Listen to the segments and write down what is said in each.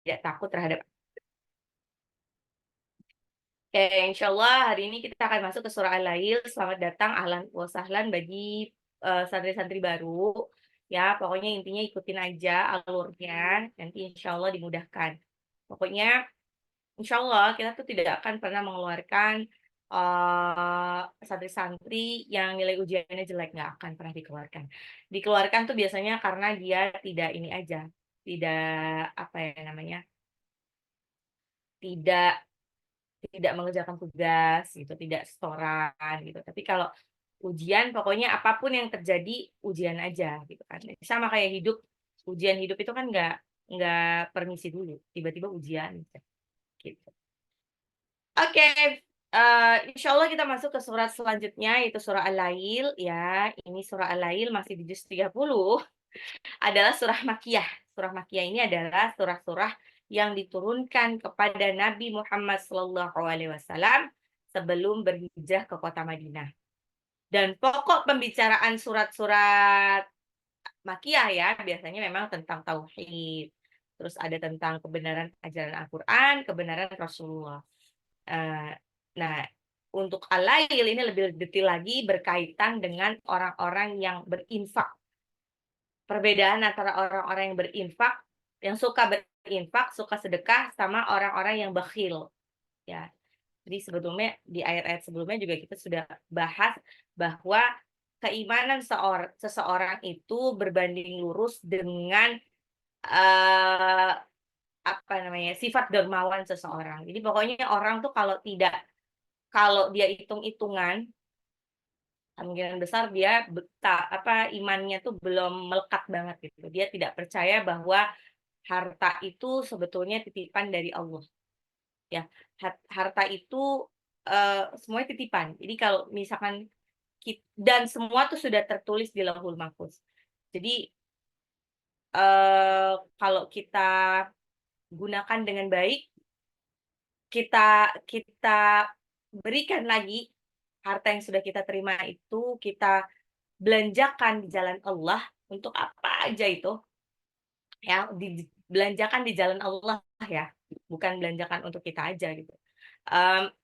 tidak takut terhadap. Oke, insya Allah hari ini kita akan masuk ke surah Al-Lail. Selamat datang, ahlan wa sahlan bagi santri-santri baru. Ya, pokoknya intinya ikutin aja alurnya, nanti insya Allah dimudahkan. Pokoknya insya Allah kita tuh tidak akan pernah mengeluarkan santri-santri yang nilai ujiannya jelek, nggak akan pernah dikeluarkan. Dikeluarkan tuh biasanya karena dia tidak ini aja, tidak apa ya namanya, tidak tidak mengerjakan tugas gitu, tidak setoran gitu. Tapi kalau ujian pokoknya apapun yang terjadi ujian aja gitu kan. Sama kayak hidup, ujian hidup itu kan nggak permisi dulu, tiba-tiba ujian gitu. Oke, insya Allah kita masuk ke surat selanjutnya yaitu surah Al-Lail ya. Ini surah Al-Lail masih di juz 30 adalah surah Makkiyah. Surah Makkiyah ini adalah surah-surah yang diturunkan kepada Nabi Muhammad SAW sebelum berhijrah ke kota Madinah. Dan pokok pembicaraan surat-surat Makkiyah ya biasanya memang tentang tauhid. Terus ada tentang kebenaran ajaran Al-Quran, kebenaran Rasulullah. Eh, Nah, untuk Al-Lail ini lebih detail lagi berkaitan dengan orang-orang yang berinfak. Perbedaan antara orang-orang yang berinfak, yang suka berinfak, suka sedekah, sama orang-orang yang bakhil. Ya, jadi sebetulnya di ayat-ayat sebelumnya juga kita sudah bahas bahwa keimanan seseorang itu berbanding lurus dengan eh, apa namanya sifat dermawan seseorang. Jadi pokoknya orang tuh kalau dia hitung-hitungan kemungkinan besar dia imannya tuh belum melekat banget gitu. Dia tidak percaya bahwa harta itu sebetulnya titipan dari Allah. Ya, harta itu semuanya titipan. Jadi kalau misalkan dan semua tuh sudah tertulis di Lauhul Mahfuz. Jadi kalau kita gunakan dengan baik, kita kita berikan lagi harta yang sudah kita terima itu kita belanjakan di jalan Allah untuk apa aja itu ya belanjakan di jalan Allah ya bukan belanjakan untuk kita aja gitu.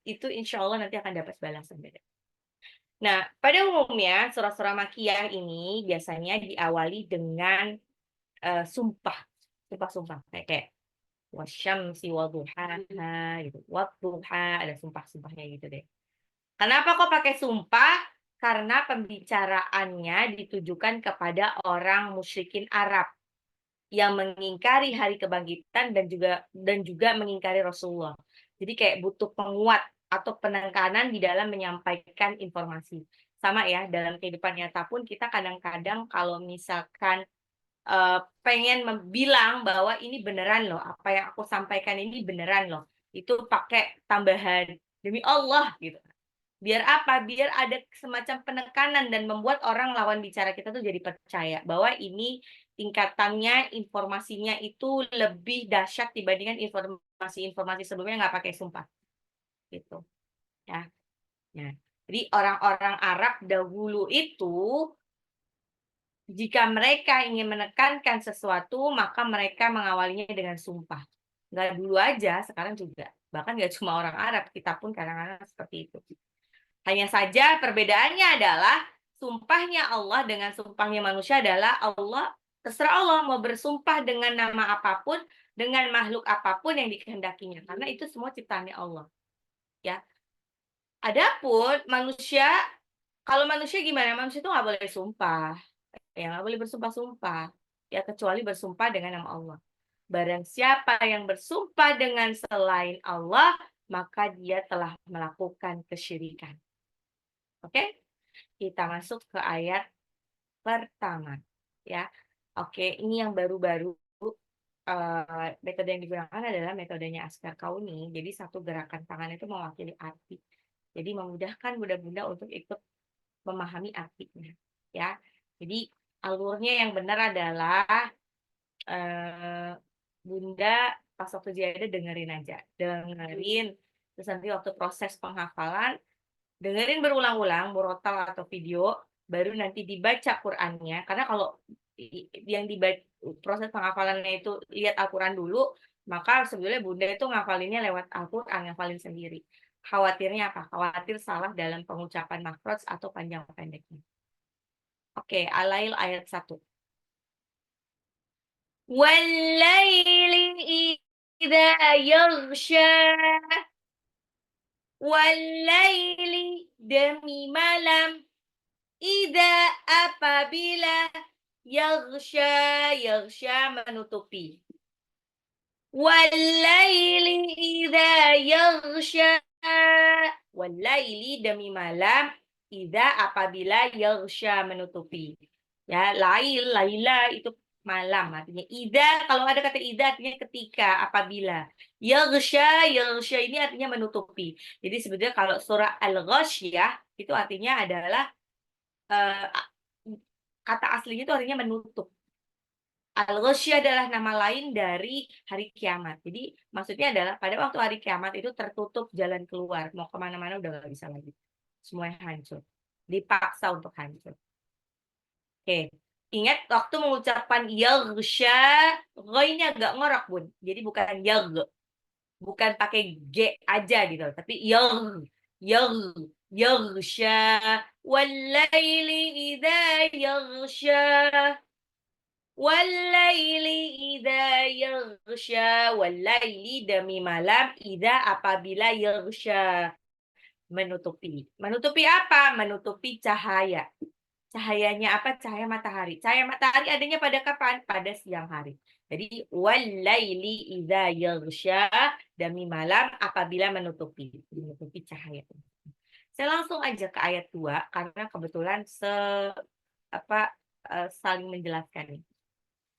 Itu insya Allah nanti akan dapat balasan beda. Nah, pada umumnya surah-surah Makkiyah ini biasanya diawali dengan sumpah, sumpah-sumpah kayak wasyamsi waduhaha gitu, wadduha ada sumpah-sumpahnya gitu deh. Kenapa kok pakai sumpah? Karena pembicaraannya ditujukan kepada orang musyrikin Arab yang mengingkari hari kebangkitan dan juga mengingkari Rasulullah. Jadi kayak butuh penguat atau penekanan di dalam menyampaikan informasi. Sama ya, dalam kehidupan nyata pun kita kadang-kadang kalau misalkan pengen bilang bahwa ini beneran loh, apa yang aku sampaikan ini beneran loh. Itu pakai tambahan demi Allah gitu. Biar apa? Biar ada semacam penekanan dan membuat orang lawan bicara kita tuh jadi percaya bahwa ini tingkatannya, informasinya itu lebih dahsyat dibandingkan informasi-informasi sebelumnya nggak pakai sumpah. Gitu. Ya. Ya. Jadi orang-orang Arab dahulu itu jika mereka ingin menekankan sesuatu, maka mereka mengawalinya dengan sumpah. Nggak dulu aja, sekarang juga. Bahkan nggak cuma orang Arab, kita pun kadang-kadang seperti itu. Hanya saja perbedaannya adalah sumpahnya Allah dengan sumpahnya manusia adalah Allah, terserah Allah mau bersumpah dengan nama apapun, dengan makhluk apapun yang dikehendakinya. Karena itu semua ciptaannya Allah. Ya. Adapun manusia, kalau manusia gimana? Manusia itu nggak boleh sumpah. Ya, nggak boleh bersumpah-sumpah. Ya, kecuali bersumpah dengan nama Allah. Barang siapa yang bersumpah dengan selain Allah, maka dia telah melakukan kesyirikan. Oke? Kita masuk ke ayat pertama. Ya. Oke, ini yang baru-baru metode yang digunakan adalah metodenya Askar Kauni. Jadi satu gerakan tangan itu mewakili arti. Jadi memudahkan bunda-bunda untuk ikut memahami artinya. Ya. Jadi alurnya yang benar adalah Bunda pas waktu ada dengerin aja. Dengerin. Terus nanti waktu proses penghafalan, dengerin berulang-ulang, murotal atau video, baru nanti dibaca Qur'annya. Karena kalau yang dibaca proses penghafalannya itu lihat Al-Quran dulu, Maka sebetulnya Bunda itu ngafalinnya lewat Al-Quran, ngafalin sendiri. Khawatirnya apa? Khawatir salah dalam pengucapan makhraj atau panjang pendeknya. Oke, Al-Lail ayat 1. Wal-laili idza yaghsha. Wal-laili demi malam. Idza apabila yaghsha menutupi. Wal-laili idza yaghsha. Wal-laili demi malam. Idza apabila yaghsha menutupi. Ya, laila itu malam artinya. Idza, kalau ada kata idza artinya ketika, apabila. Yaghsha ini artinya menutupi. Jadi sebetulnya kalau surah Al-Ghasyiyah itu artinya adalah kata aslinya itu artinya menutup. Al-Ghasyiyah adalah nama lain dari hari kiamat. Jadi maksudnya adalah pada waktu hari kiamat itu tertutup jalan keluar. Mau kemana-mana udah nggak bisa lagi. Semuanya hancur. Dipaksa untuk hancur. Oke. Ingat waktu mengucapkan yaghsha, ghoy-nya agak ngorok, Bun. Jadi bukan yagh. Bukan pakai G aja gitu. Tapi yaghsha. Wal-laili idza yaghsha. Wal-laili idza yaghsha. Wal-laili demi malam idza apabila yaghsha. Menutupi. Menutupi apa? Menutupi cahaya. Cahayanya apa? Cahaya matahari. Cahaya matahari adanya pada kapan? Pada siang hari. Jadi wal-laili idza yaghsha, demi malam apabila menutupi cahaya. Saya langsung aja ke ayat 2 karena kebetulan saling menjelaskan.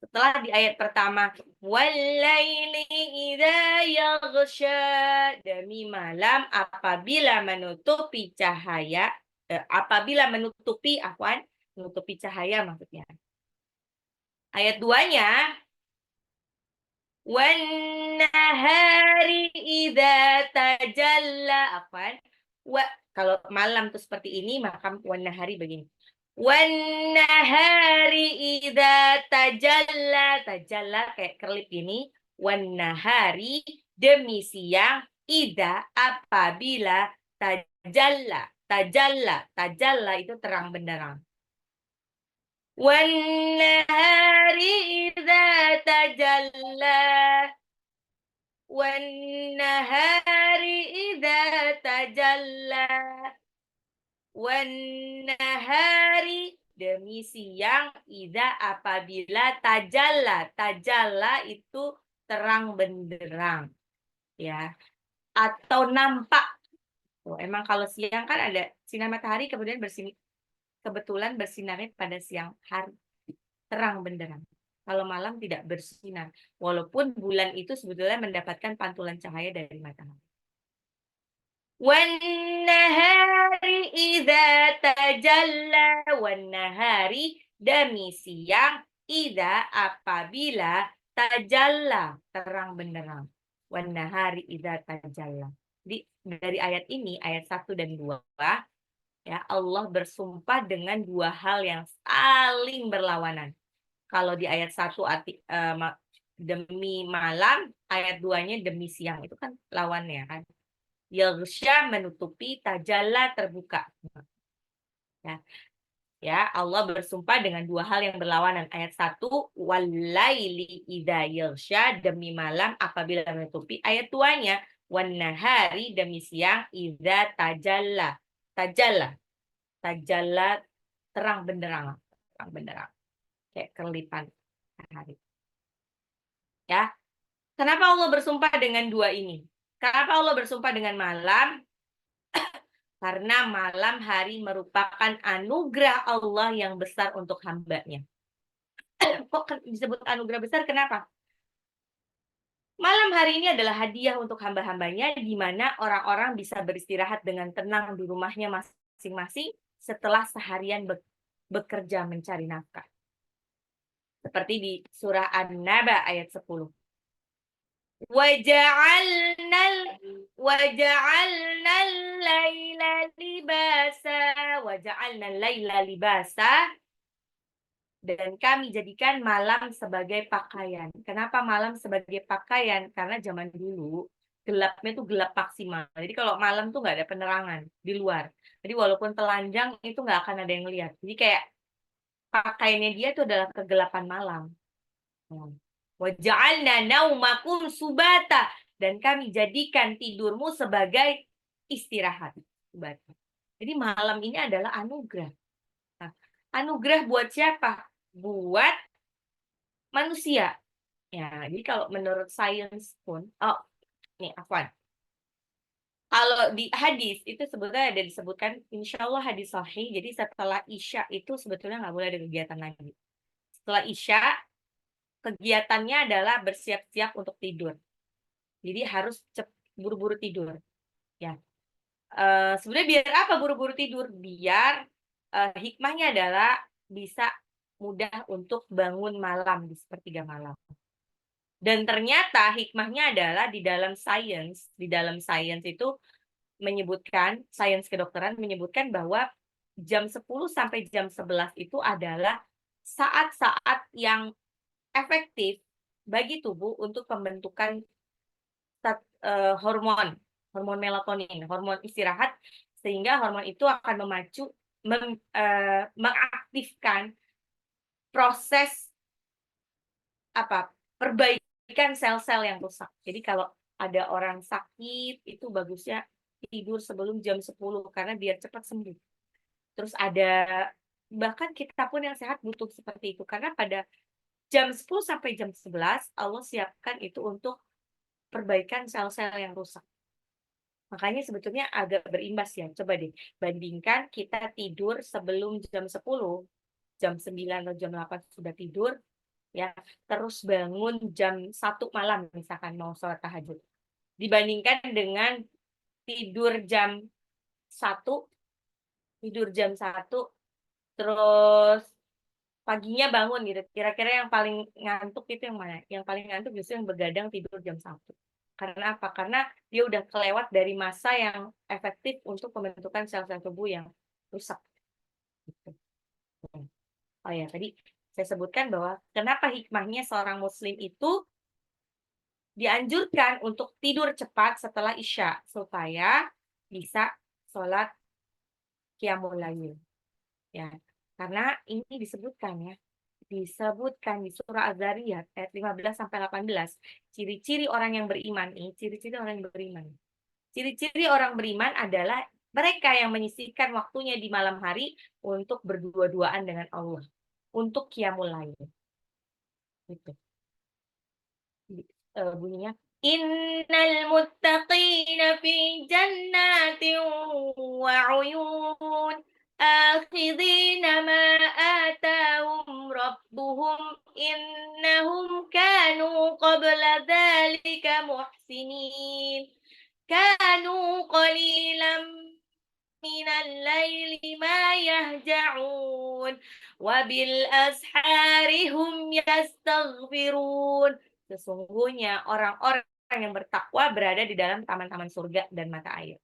Setelah di ayat pertama, wal-laili idza yaghsha, demi malam apabila menutupi cahaya, menutupi cahaya maksudnya. Ayat 2-nya, wan nahari idza tajalla, kalau malam tuh seperti ini, maka wan nahari begini. Wan nahari idza tajalla kayak kerlip ini. Wan nahari demi siang, idza apabila tajalla itu terang benderang. Wan nahari idza tajalla. Wan nahari idza tajalla. Wan nahari demi siang, idza apabila tajalla itu terang benderang, ya, atau nampak. Emang kalau siang kan ada sinar matahari kebetulan bersinarnya pada siang hari, terang benderang. Kalau malam tidak bersinar, walaupun bulan itu sebetulnya mendapatkan pantulan cahaya dari matahari. Wan-nahari idza tajalla, wan-nahari demi siang, idza apabila tajalla terang benderang. Wan-nahari idza tajalla. Jadi dari ayat ini, ayat 1 dan 2, ya, Allah bersumpah dengan dua hal yang saling berlawanan. Kalau di ayat 1 demi malam, ayat 2-nya demi siang, itu kan lawannya kan. Yaghsha menutupi, tajalla terbuka. Ya, Allah bersumpah dengan dua hal yang berlawanan. Ayat 1, wal-laili idza yaghsha, demi malam apabila menutupi. Ayat 2-nya, wan nahari demi siang, idza tajalla. Tajalla terang benderang. Kayak kerlipan matahari. Ya. Kenapa Allah bersumpah dengan dua ini? Kenapa Allah bersumpah dengan malam? Karena malam hari merupakan anugerah Allah yang besar untuk hambanya. Kok disebut anugerah besar? Kenapa? Malam hari ini adalah hadiah untuk hamba-hambanya, di mana orang-orang bisa beristirahat dengan tenang di rumahnya masing-masing setelah seharian bekerja mencari nafkah. Seperti di surah An-Naba ayat 10. وَجَعَلْنَا اللَّيْلَ لِبَاسًا. وَجَعَلْنَا اللَّيْلَ لِبَاسًا. Dan kami jadikan malam sebagai pakaian. Kenapa malam sebagai pakaian? Karena zaman dulu gelapnya tuh gelap maksimal. Jadi kalau malam tuh nggak ada penerangan di luar. Jadi walaupun telanjang itu nggak akan ada yang lihat. Jadi kayak pakaiannya dia itu adalah kegelapan malam. Waja'alna naumakum subata, dan kami jadikan tidurmu sebagai istirahat. Subata. Jadi malam ini adalah anugerah. Nah, anugerah buat siapa? Buat manusia. Ya, jadi kalau menurut sains pun, oh, nih, afwan. Kalau di hadis itu sebetulnya ada disebutkan, insya Allah hadis sahih. Jadi setelah Isya itu sebetulnya nggak boleh ada kegiatan lagi. Setelah Isya, kegiatannya adalah bersiap-siap untuk tidur. Jadi harus buru-buru tidur. Ya, sebenarnya biar apa buru-buru tidur? Biar hikmahnya adalah bisa mudah untuk bangun malam di sepertiga malam. Dan ternyata hikmahnya adalah di dalam sains itu menyebutkan, sains kedokteran menyebutkan bahwa jam 10 sampai jam 11 itu adalah saat-saat yang efektif bagi tubuh untuk pembentukan hormon, hormon melatonin, hormon istirahat, sehingga hormon itu akan memacu, mengaktifkan proses perbaikan sel-sel yang rusak. Jadi kalau ada orang sakit itu bagusnya tidur sebelum jam 10 karena biar cepat sembuh. Terus bahkan kita pun yang sehat butuh seperti itu karena pada jam 10 sampai jam 11 Allah siapkan itu untuk perbaikan sel-sel yang rusak. Makanya sebetulnya agak berimbas ya. Coba deh bandingkan kita tidur sebelum jam 10, jam 9 atau jam 8 sudah tidur, ya, terus bangun jam 1 malam misalkan mau sholat tahajud, dibandingkan dengan tidur jam 1, terus paginya bangun gitu, kira-kira yang paling ngantuk itu yang mana? Yang paling ngantuk justru yang begadang tidur jam 1. Karena apa? Karena dia udah kelewat dari masa yang efektif untuk pembentukan sel-sel tubuh yang rusak gitu. Oh ya, tadi saya sebutkan bahwa kenapa hikmahnya seorang muslim itu dianjurkan untuk tidur cepat setelah Isya supaya bisa sholat qiyamul lail. Ya. Karena ini disebutkan di surah Az-Zariyat ayat 15 sampai 18. Ciri-ciri orang yang beriman nih, ciri-ciri orang yang beriman. Ciri-ciri orang beriman adalah mereka yang menyisihkan waktunya di malam hari untuk berdua-duaan dengan Allah, untuk qiyamul lail. Gitu. Bunyinya innal muttaqina fi jannatin wa 'uyun akhidhina ma atahum rabbuhum innahum kanu qabla dhalika muhsinin kanu qalilan minal laili ma yahja'un wa bil ashari hum yastaghfirun. Sesungguhnya orang-orang yang bertakwa berada di dalam taman-taman surga dan mata air.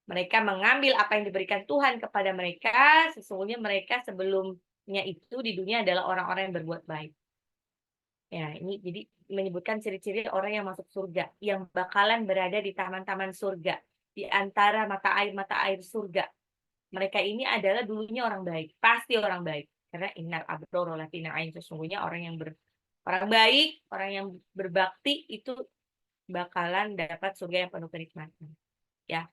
Mereka mengambil apa yang diberikan Tuhan kepada mereka, sesungguhnya mereka sebelumnya itu di dunia adalah orang-orang yang berbuat baik. Ya, ini jadi menyebutkan ciri-ciri orang yang masuk surga, yang bakalan berada di taman-taman surga, di antara mata air surga. Mereka ini adalah dulunya orang baik, pasti orang baik. Karena innal abrara lafi na'im, sesungguhnya orang baik, orang yang berbakti itu bakalan dapat surga yang penuh kenikmatan. Ya.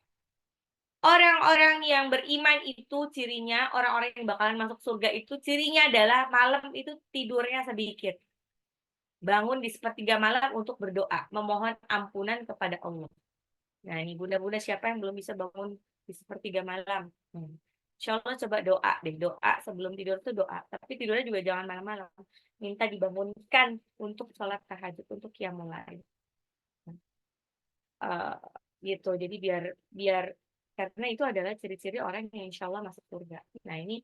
Orang-orang yang beriman itu cirinya, orang-orang yang bakalan masuk surga itu cirinya adalah malam itu tidurnya sedikit. Bangun di sepertiga malam untuk berdoa, memohon ampunan kepada Allah. Nah, ini bunda-bunda siapa yang belum bisa bangun di sepertiga malam? Insya Allah coba doa deh, doa sebelum tidur tuh doa. Tapi tidurnya juga jangan malam-malam. Minta dibangunkan untuk sholat tahajud, untuk qiyamul lail. Gitu. Jadi biar karena itu adalah ciri-ciri orang yang insya Allah masuk surga. Nah ini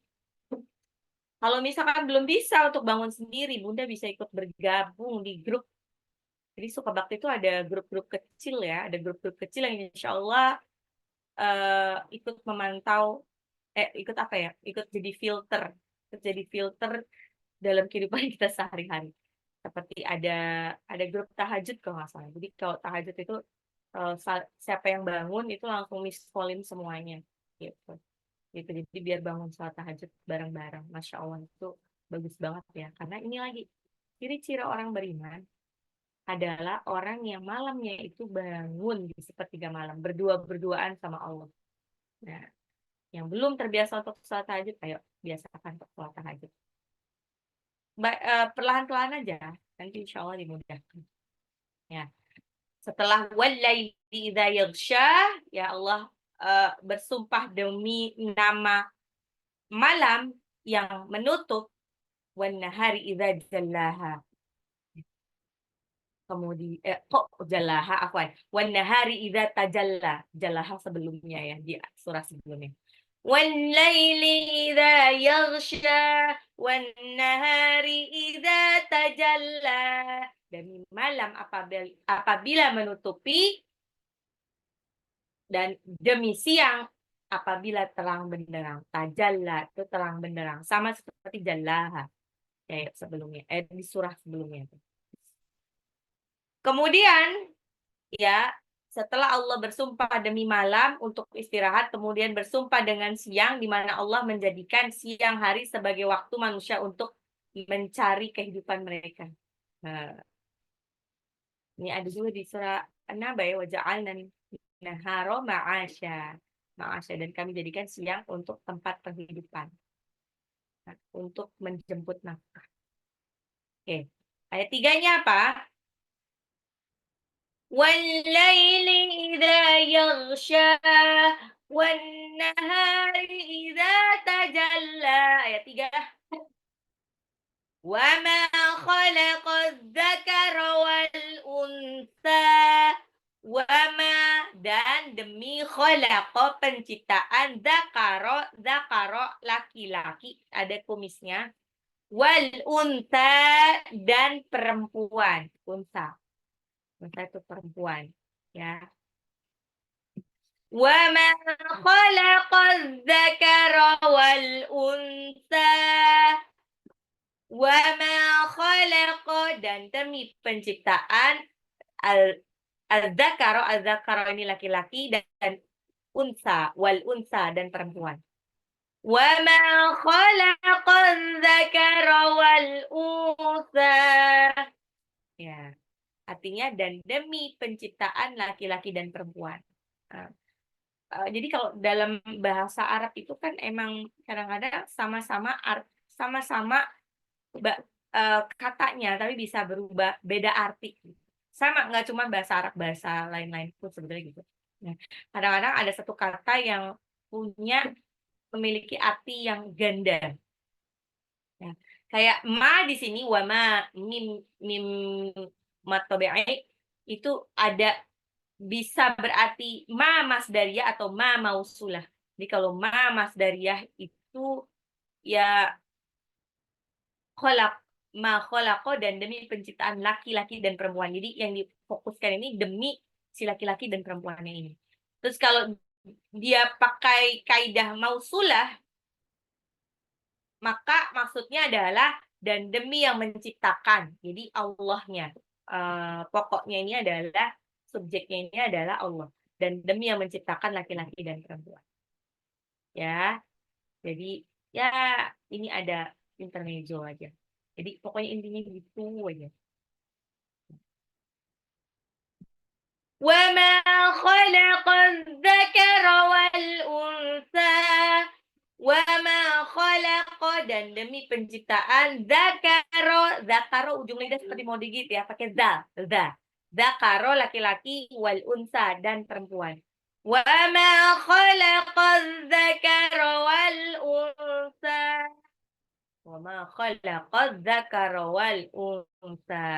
kalau misalkan belum bisa untuk bangun sendiri, bunda bisa ikut bergabung di grup. Jadi Suka Bakti itu ada grup-grup kecil ya, ada grup-grup kecil yang insya Allah ikut memantau, ikut apa ya? Ikut jadi filter dalam kehidupan kita sehari-hari. Seperti ada grup tahajud kalau nggak salah. Jadi kalau tahajud itu siapa yang bangun itu langsung miss call-in semuanya gitu. Gitu. Jadi biar bangun sholat tahajud bareng-bareng. Masya Allah itu bagus banget ya. Karena ini lagi ciri-ciri orang beriman adalah orang yang malamnya itu bangun di sepertiga malam berduaan sama Allah. Nah, yang belum terbiasa untuk sholat tahajud, ayo biasakan untuk sholat tahajud. Perlahan-lahan aja, nanti insya Allah dimudahkan. Ya, setelah walaili idza yaghsha, ya Allah bersumpah demi nama malam yang menutup, wan nahari idza jallaha. Kemudian kok jallaha afwan. Wan nahari idza tajalla. Jallaha sebelumnya ya di surah sebelumnya. Wal laili idza yaghsha wan nahari idza tajalla. Demi malam apabila menutupi dan demi siang apabila terang benderang. Tajalla itu terang benderang sama seperti jallaha kayak sebelumnya di surah sebelumnya. Kemudian ya setelah Allah bersumpah demi malam untuk istirahat, kemudian bersumpah dengan siang, di mana Allah menjadikan siang hari sebagai waktu manusia untuk mencari kehidupan mereka. Nah, ini ada juga di surah An-Naba ya, waja'alna nahara ma'asya. Ma'asya, dan kami jadikan siang untuk tempat penghidupan. Nah, untuk menjemput nafkah. Oke. Ayat 3-nya apa? والليل إذا يغشى والنهار إذا تجلى. Ayat 3. وما خلق الذكر والأنثى. Wama, dan demi khalaqa penciptaan zakaro laki-laki ada kumisnya, wal unta dan perempuan. Unta itu perempuan ya. وَمَا خَلَقَ الذَّكَرَ وَالْأُنثَى. وَمَا خَلَقَ, dan demi penciptaan al-dzakara ini laki-laki, dan unsa, wal unsa dan perempuan. وَمَا خَلَقَ الذَّكَرَ وَالْأُنثَى. Ya. Artinya dan demi penciptaan laki-laki dan perempuan. Jadi kalau dalam bahasa Arab itu kan emang kadang-kadang sama-sama katanya, tapi bisa berubah beda arti. Sama, nggak cuma bahasa Arab, bahasa lain-lain pun sebenarnya gitu. Nah, kadang-kadang ada satu kata yang memiliki arti yang ganda. Ya. Kayak ma di sini, wama, mim matobe'i itu ada bisa berarti ma masdariyah atau ma mausulah. Jadi kalau ma masdariyah itu ya kholaqo, dan demi penciptaan laki-laki dan perempuan. Jadi yang difokuskan ini demi si laki-laki dan perempuannya ini. Terus kalau dia pakai kaidah mausulah, maka maksudnya adalah dan demi yang menciptakan. Jadi Allahnya. Pokoknya ini adalah subjeknya ini adalah Allah, dan demi yang menciptakan laki-laki dan perempuan. Ya. Jadi ya ini ada intermezzo aja. Jadi pokoknya intinya gitu aja. وَمَا خَلَقَ الذَّكَرَ وَالْأُنثَى. وَمَا خَلَقَ, dan demi penciptaan zakaro ujung lidah seperti mau digigit ya, pakai zakaro laki-laki, wal unsa dan perempuan. وَمَا خَلَقَ الذَّكَرَ وَالْأُنثَى. وَمَا خَلَقَ الذَّكَرَ وَالْأُنثَى.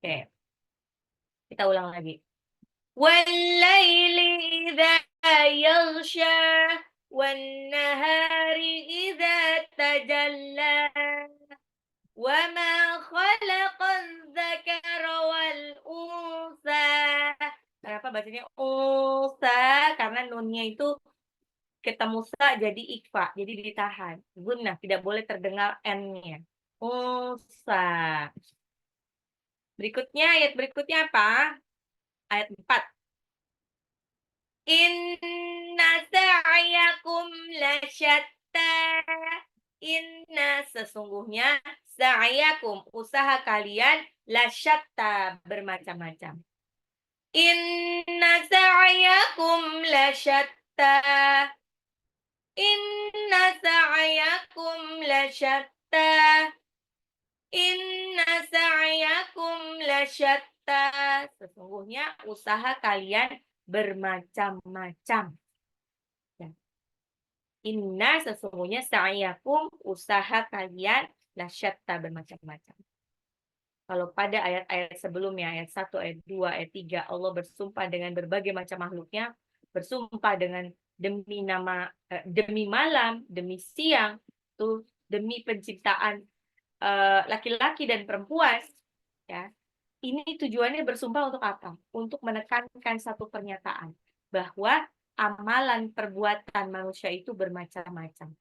Oke. Kita ulang lagi. Wal-laili idza yaghsha wan-nahari idza tajalla. Wama khalaqadz dzakara wal unsa. Kenapa bacanya unsa? Karena nunnya itu ketemu sa jadi ikfa, jadi ditahan. Gunnah, tidak boleh terdengar n-nya. Usa. Berikutnya, ayat berikutnya apa? Ayat 4. Inna sa'yakum lasyatta. Inna sesungguhnya sa'yakum usaha kalian lasyatta bermacam-macam. Inna sa'yakum lasyatta. Inna sa'yakum lasyatta. Inna sa'yakum lasyatta. Sesungguhnya usaha kalian bermacam-macam. Ya. Inna sesungguhnya sa'yakum usaha kalian lasyatta bermacam-macam. Kalau pada ayat-ayat sebelumnya, ayat 1, ayat 2, ayat 3, Allah bersumpah dengan berbagai macam makhluknya, bersumpah dengan demi malam, demi siang, tuh demi penciptaan laki-laki dan perempuan, ya. Ini tujuannya bersumpah untuk apa? Untuk menekankan satu pernyataan bahwa amalan perbuatan manusia itu bermacam-macam.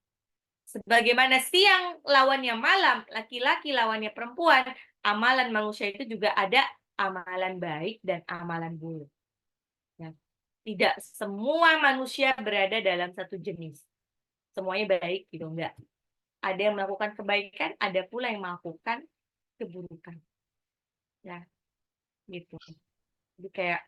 Sebagaimana siang lawannya malam, laki-laki lawannya perempuan, amalan manusia itu juga ada amalan baik dan amalan buruk. Ya. Tidak semua manusia berada dalam satu jenis. Semuanya baik gitu, enggak. Ada yang melakukan kebaikan, ada pula yang melakukan keburukan. Ya, gitu. Jadi kayak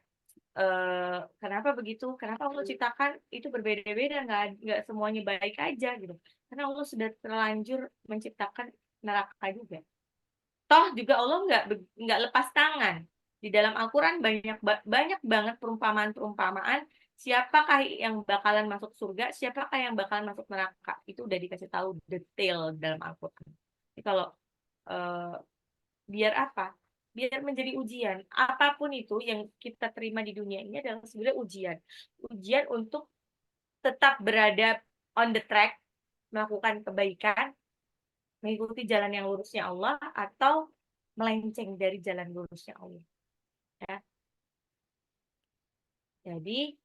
kenapa begitu? Kenapa Allah ciptakan itu berbeda-beda, nggak semuanya baik aja gitu. Karena Allah sudah terlanjur menciptakan neraka juga. Toh juga Allah nggak lepas tangan. Di dalam Al-Quran banyak banget perumpamaan-perumpamaan siapakah yang bakalan masuk surga, siapakah yang bakalan masuk neraka. Itu udah dikasih tahu detail dalam Al-Quran. Jadi kalau eh, biar apa? Biar menjadi ujian. Apapun itu yang kita terima di dunia ini adalah sebenarnya ujian. Ujian untuk tetap berada on the track, melakukan kebaikan, mengikuti jalan yang lurusnya Allah, atau melenceng dari jalan lurusnya Allah. Ya. Jadi,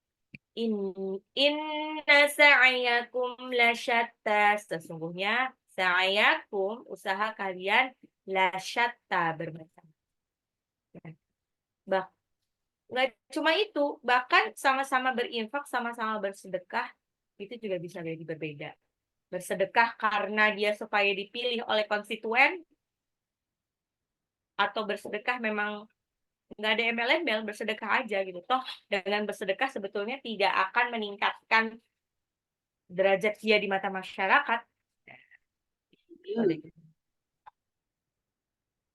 inna sa'yakum lasyatta. Sesungguhnya sa'yakum, usaha kalian, lasyatta bermacam. Ya. Nggak cuma itu, bahkan sama-sama berinfak, sama-sama bersedekah, itu juga bisa jadi berbeda. Bersedekah karena dia supaya dipilih oleh konstituen, atau bersedekah memang nggak ada embel-embel, bersedekah aja gitu. Toh dengan bersedekah sebetulnya tidak akan meningkatkan derajat dia di mata masyarakat.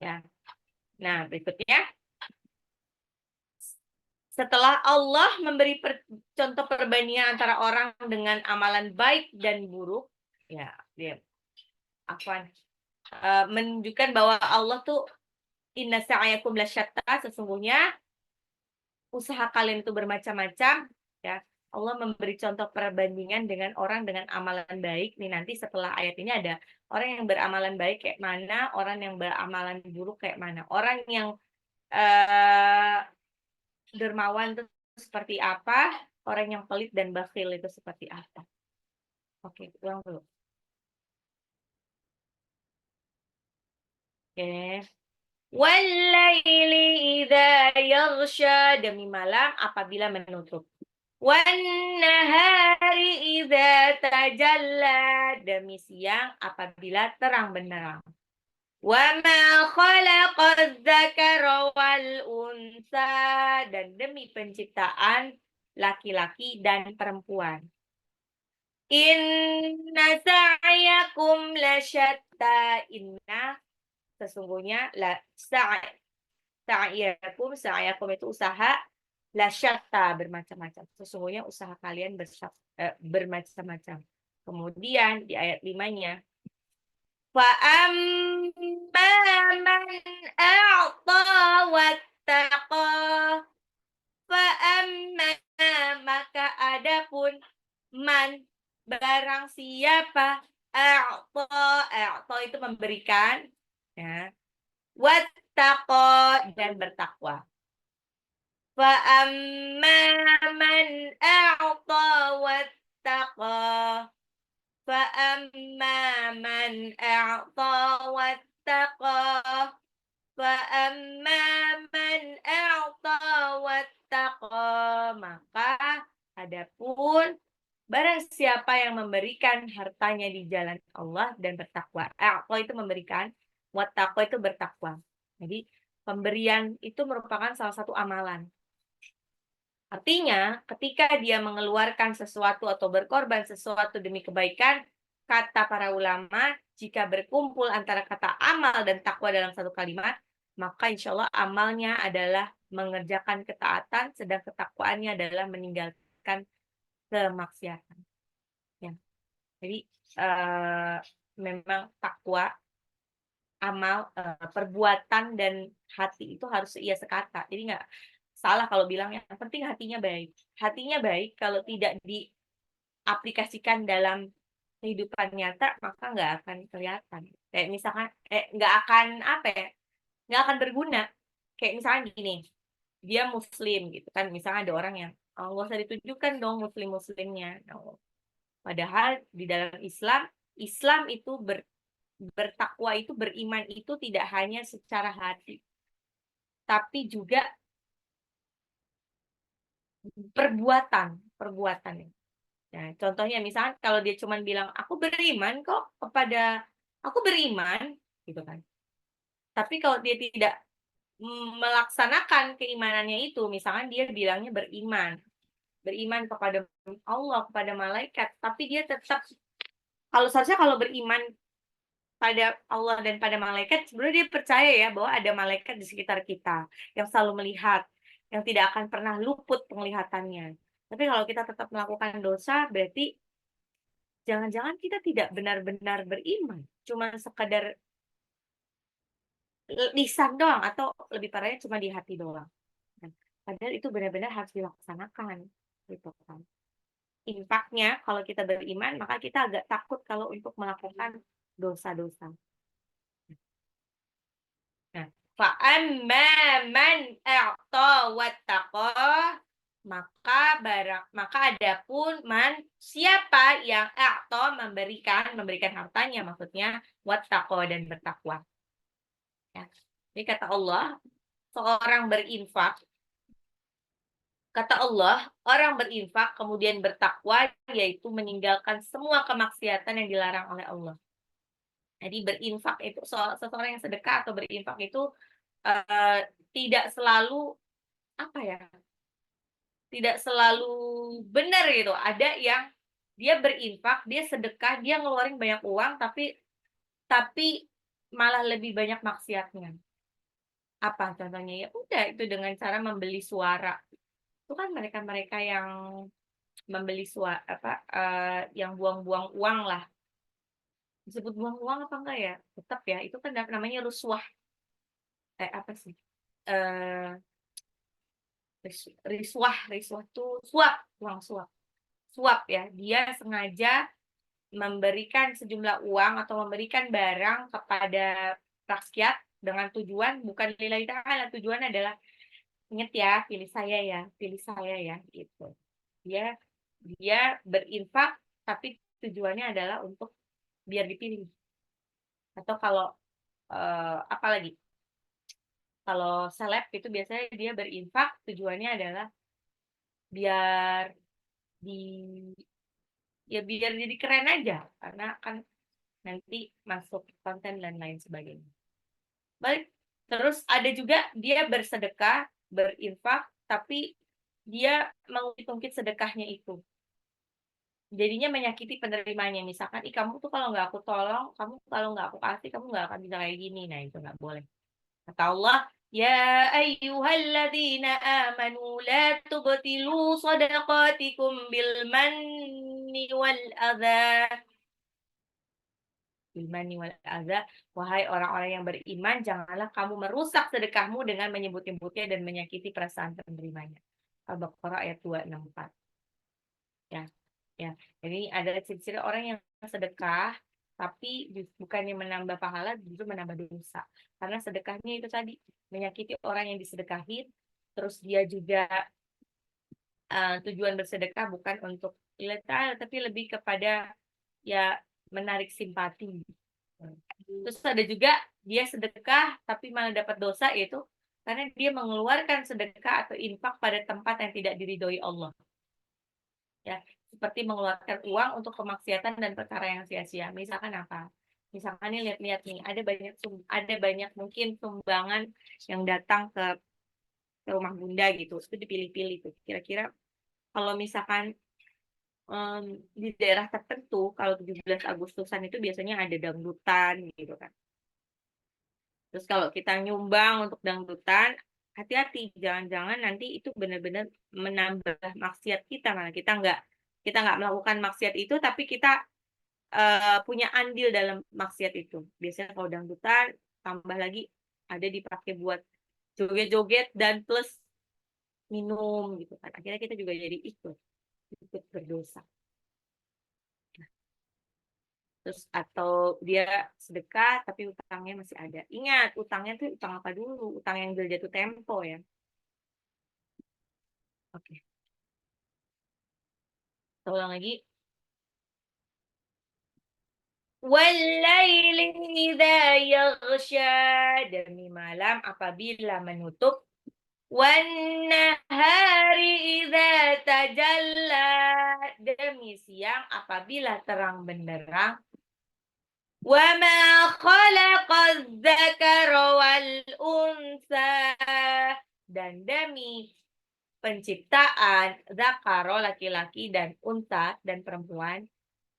Ya. Nah, berikutnya, setelah Allah memberi contoh perbandingan antara orang dengan amalan baik dan buruk, ya, dia menunjukkan bahwa Allah tuh inna sa'yakum lasyatta, sesungguhnya usaha kalian itu bermacam-macam, ya. Allah memberi contoh perbandingan dengan orang dengan amalan baik. Nih nanti setelah ayat ini ada orang yang beramalan baik kayak mana, orang yang beramalan buruk kayak mana. Orang yang dermawan itu seperti apa, orang yang pelit dan bakhil itu seperti apa. Oke, ulang dulu. Oke. Walaili idza yaghsha, demi malam apabila menutup. Wan-nahari idza tajalla, demi siang apabila terang benderang. Wa ma khalaqadz dzakara wal unsa, dan demi penciptaan laki-laki dan perempuan. Inna sa'yakum lasyatta. Inna sesungguhnya sa'yakum itu usaha, lasyatta bermacam-macam. Sesungguhnya usaha kalian bermacam-macam. Kemudian di ayat 5-nya, fa amma man a'ta wattaqa, fa amma, maka adapun man, barang siapa, a'ta itu memberikan, ya, wattaqa dan bertakwa. Fa amma man a'ta wattaqa, wattaqa. Fa amma man a'ta wattaqa. Fa amma man a'ta wattaqa. Maka adapun barang siapa yang memberikan hartanya di jalan Allah dan bertakwa. A'ta itu memberikan, wattaqa itu bertakwa. Jadi pemberian itu merupakan salah satu amalan. Artinya, ketika dia mengeluarkan sesuatu atau berkorban sesuatu demi kebaikan, kata para ulama, jika berkumpul antara kata amal dan takwa dalam satu kalimat, maka insya Allah amalnya adalah mengerjakan ketaatan, sedang ketakwaannya adalah meninggalkan kemaksiatan. Ya. Jadi, memang takwa, amal, perbuatan, dan hati itu harus ia sekata. Jadi nggak salah kalau bilang yang penting hatinya baik. Hatinya baik kalau tidak diaplikasikan dalam kehidupan nyata, maka nggak akan kelihatan. Kayak misalkan, nggak akan apa ya, nggak akan berguna. Kayak misalkan gini, dia muslim gitu kan, misalnya ada orang yang, oh, nggak usah ditunjukkan dong muslim-muslimnya. No. Padahal di dalam Islam, Islam itu bertakwa itu, beriman itu tidak hanya secara hati, tapi juga perbuatan. Nah, contohnya misalnya kalau dia cuma bilang aku beriman kok kepada, aku beriman gitu kan. Tapi kalau dia tidak melaksanakan keimanannya itu, misalkan dia bilangnya beriman kepada Allah, kepada malaikat, tapi dia tetap, kalau seharusnya kalau beriman pada Allah dan pada malaikat, sebenarnya dia percaya ya bahwa ada malaikat di sekitar kita yang selalu melihat, yang tidak akan pernah luput penglihatannya. Tapi kalau kita tetap melakukan dosa, berarti jangan-jangan kita tidak benar-benar beriman, cuma sekadar lisan doang, atau lebih parahnya cuma di hati doang. Nah, padahal itu benar-benar harus dilaksanakan, gitu kan. Impaknya kalau kita beriman, maka kita agak takut kalau untuk melakukan dosa-dosa. Nah, fa'amma man a'ta wattaqa, maka adapun man, siapa yang a'ta memberikan hartanya, maksudnya wattaqa dan bertakwa. Ya. Jadi kata Allah, orang berinfak kemudian bertakwa, yaitu meninggalkan semua kemaksiatan yang dilarang oleh Allah. Jadi berinfak itu, seseorang yang sedekah atau berinfak itu tidak selalu apa ya? Tidak selalu benar gitu. Ada yang dia berinfak, dia sedekah, dia ngeluarin banyak uang, tapi malah lebih banyak maksiatnya. Apa contohnya? Ya udah, itu dengan cara membeli suara. Itu kan mereka-mereka yang membeli suara apa, yang buang-buang uang lah. Disebut buang uang apa enggak ya? Tetap ya, itu kan namanya ruswah. Apa sih? Eh riswah tuh suap, uang suap. Suap ya, dia sengaja memberikan sejumlah uang atau memberikan barang kepada rakyat dengan tujuan bukan lillahi ta'ala, tujuan adalah, ingat ya, pilih saya ya, gitu. Dia dia berinfak tapi tujuannya adalah untuk biar dipilih. Atau kalau apa lagi? Kalau seleb itu biasanya dia berinfak tujuannya adalah biar di biar jadi keren aja, karena kan nanti masuk konten dan lain sebagainya. Baik, terus ada juga dia bersedekah, berinfak, tapi dia mengungkit-ungkit sedekahnya itu. Jadinya menyakiti penerimanya. Misalkan, ih kamu tuh kalau nggak aku tolong, kamu kalau nggak aku kasih, kamu nggak akan bisa kayak gini. Nah, itu nggak boleh. Kata Allah, ya ayyuhalladzina amanu la tubtilu sadaqatikum bil manni wal adha. Bilmani wal adza, wahai orang-orang yang beriman, janganlah kamu merusak sedekahmu dengan menyebut-nyebutnya dan menyakiti perasaan penerimanya. Al-Baqarah ayat 264. Ya, ya. Jadi ada ciri-ciri orang yang sedekah tapi bukannya menambah pahala, justru menambah dosa. Karena sedekahnya itu tadi menyakiti orang yang disedekahin, terus dia juga tujuan bersedekah bukan untuk lillahi ta'ala, tapi lebih kepada ya menarik simpati. Terus ada juga dia sedekah tapi malah dapat dosa, yaitu karena dia mengeluarkan sedekah atau infak pada tempat yang tidak diridhoi Allah. Ya, seperti mengeluarkan uang untuk kemaksiatan dan perkara yang sia-sia. Misalkan apa? Misalkan nih lihat-lihat nih, ada banyak mungkin sumbangan yang datang ke rumah Bunda gitu. Itu dipilih-pilih tuh. Kira-kira kalau misalkan di daerah tertentu, kalau 17 Agustusan itu biasanya ada dangdutan gitu kan. Terus kalau kita nyumbang untuk dangdutan, hati-hati, jangan-jangan nanti itu benar-benar menambah maksiat kita, karena kita nggak melakukan maksiat itu, tapi kita punya andil dalam maksiat itu. Biasanya kalau dangdutan, tambah lagi ada dipakai buat joget-joget dan plus minum gitu kan. Akhirnya kita juga jadi ikut berdosa. Terus atau dia sedekah tapi utangnya masih ada. Ingat, utangnya tuh utang apa dulu? Utang yang jatuh tempo ya. Oke. Kita ulang lagi. Walaili idza yaghsha, demi malam apabila menutup. Wan nahari idza tajalla, demi siang apabila terang benderang. Wa ma khalaqaz dzakara wal unsa, dan demi penciptaan zakaro laki-laki dan unta dan perempuan.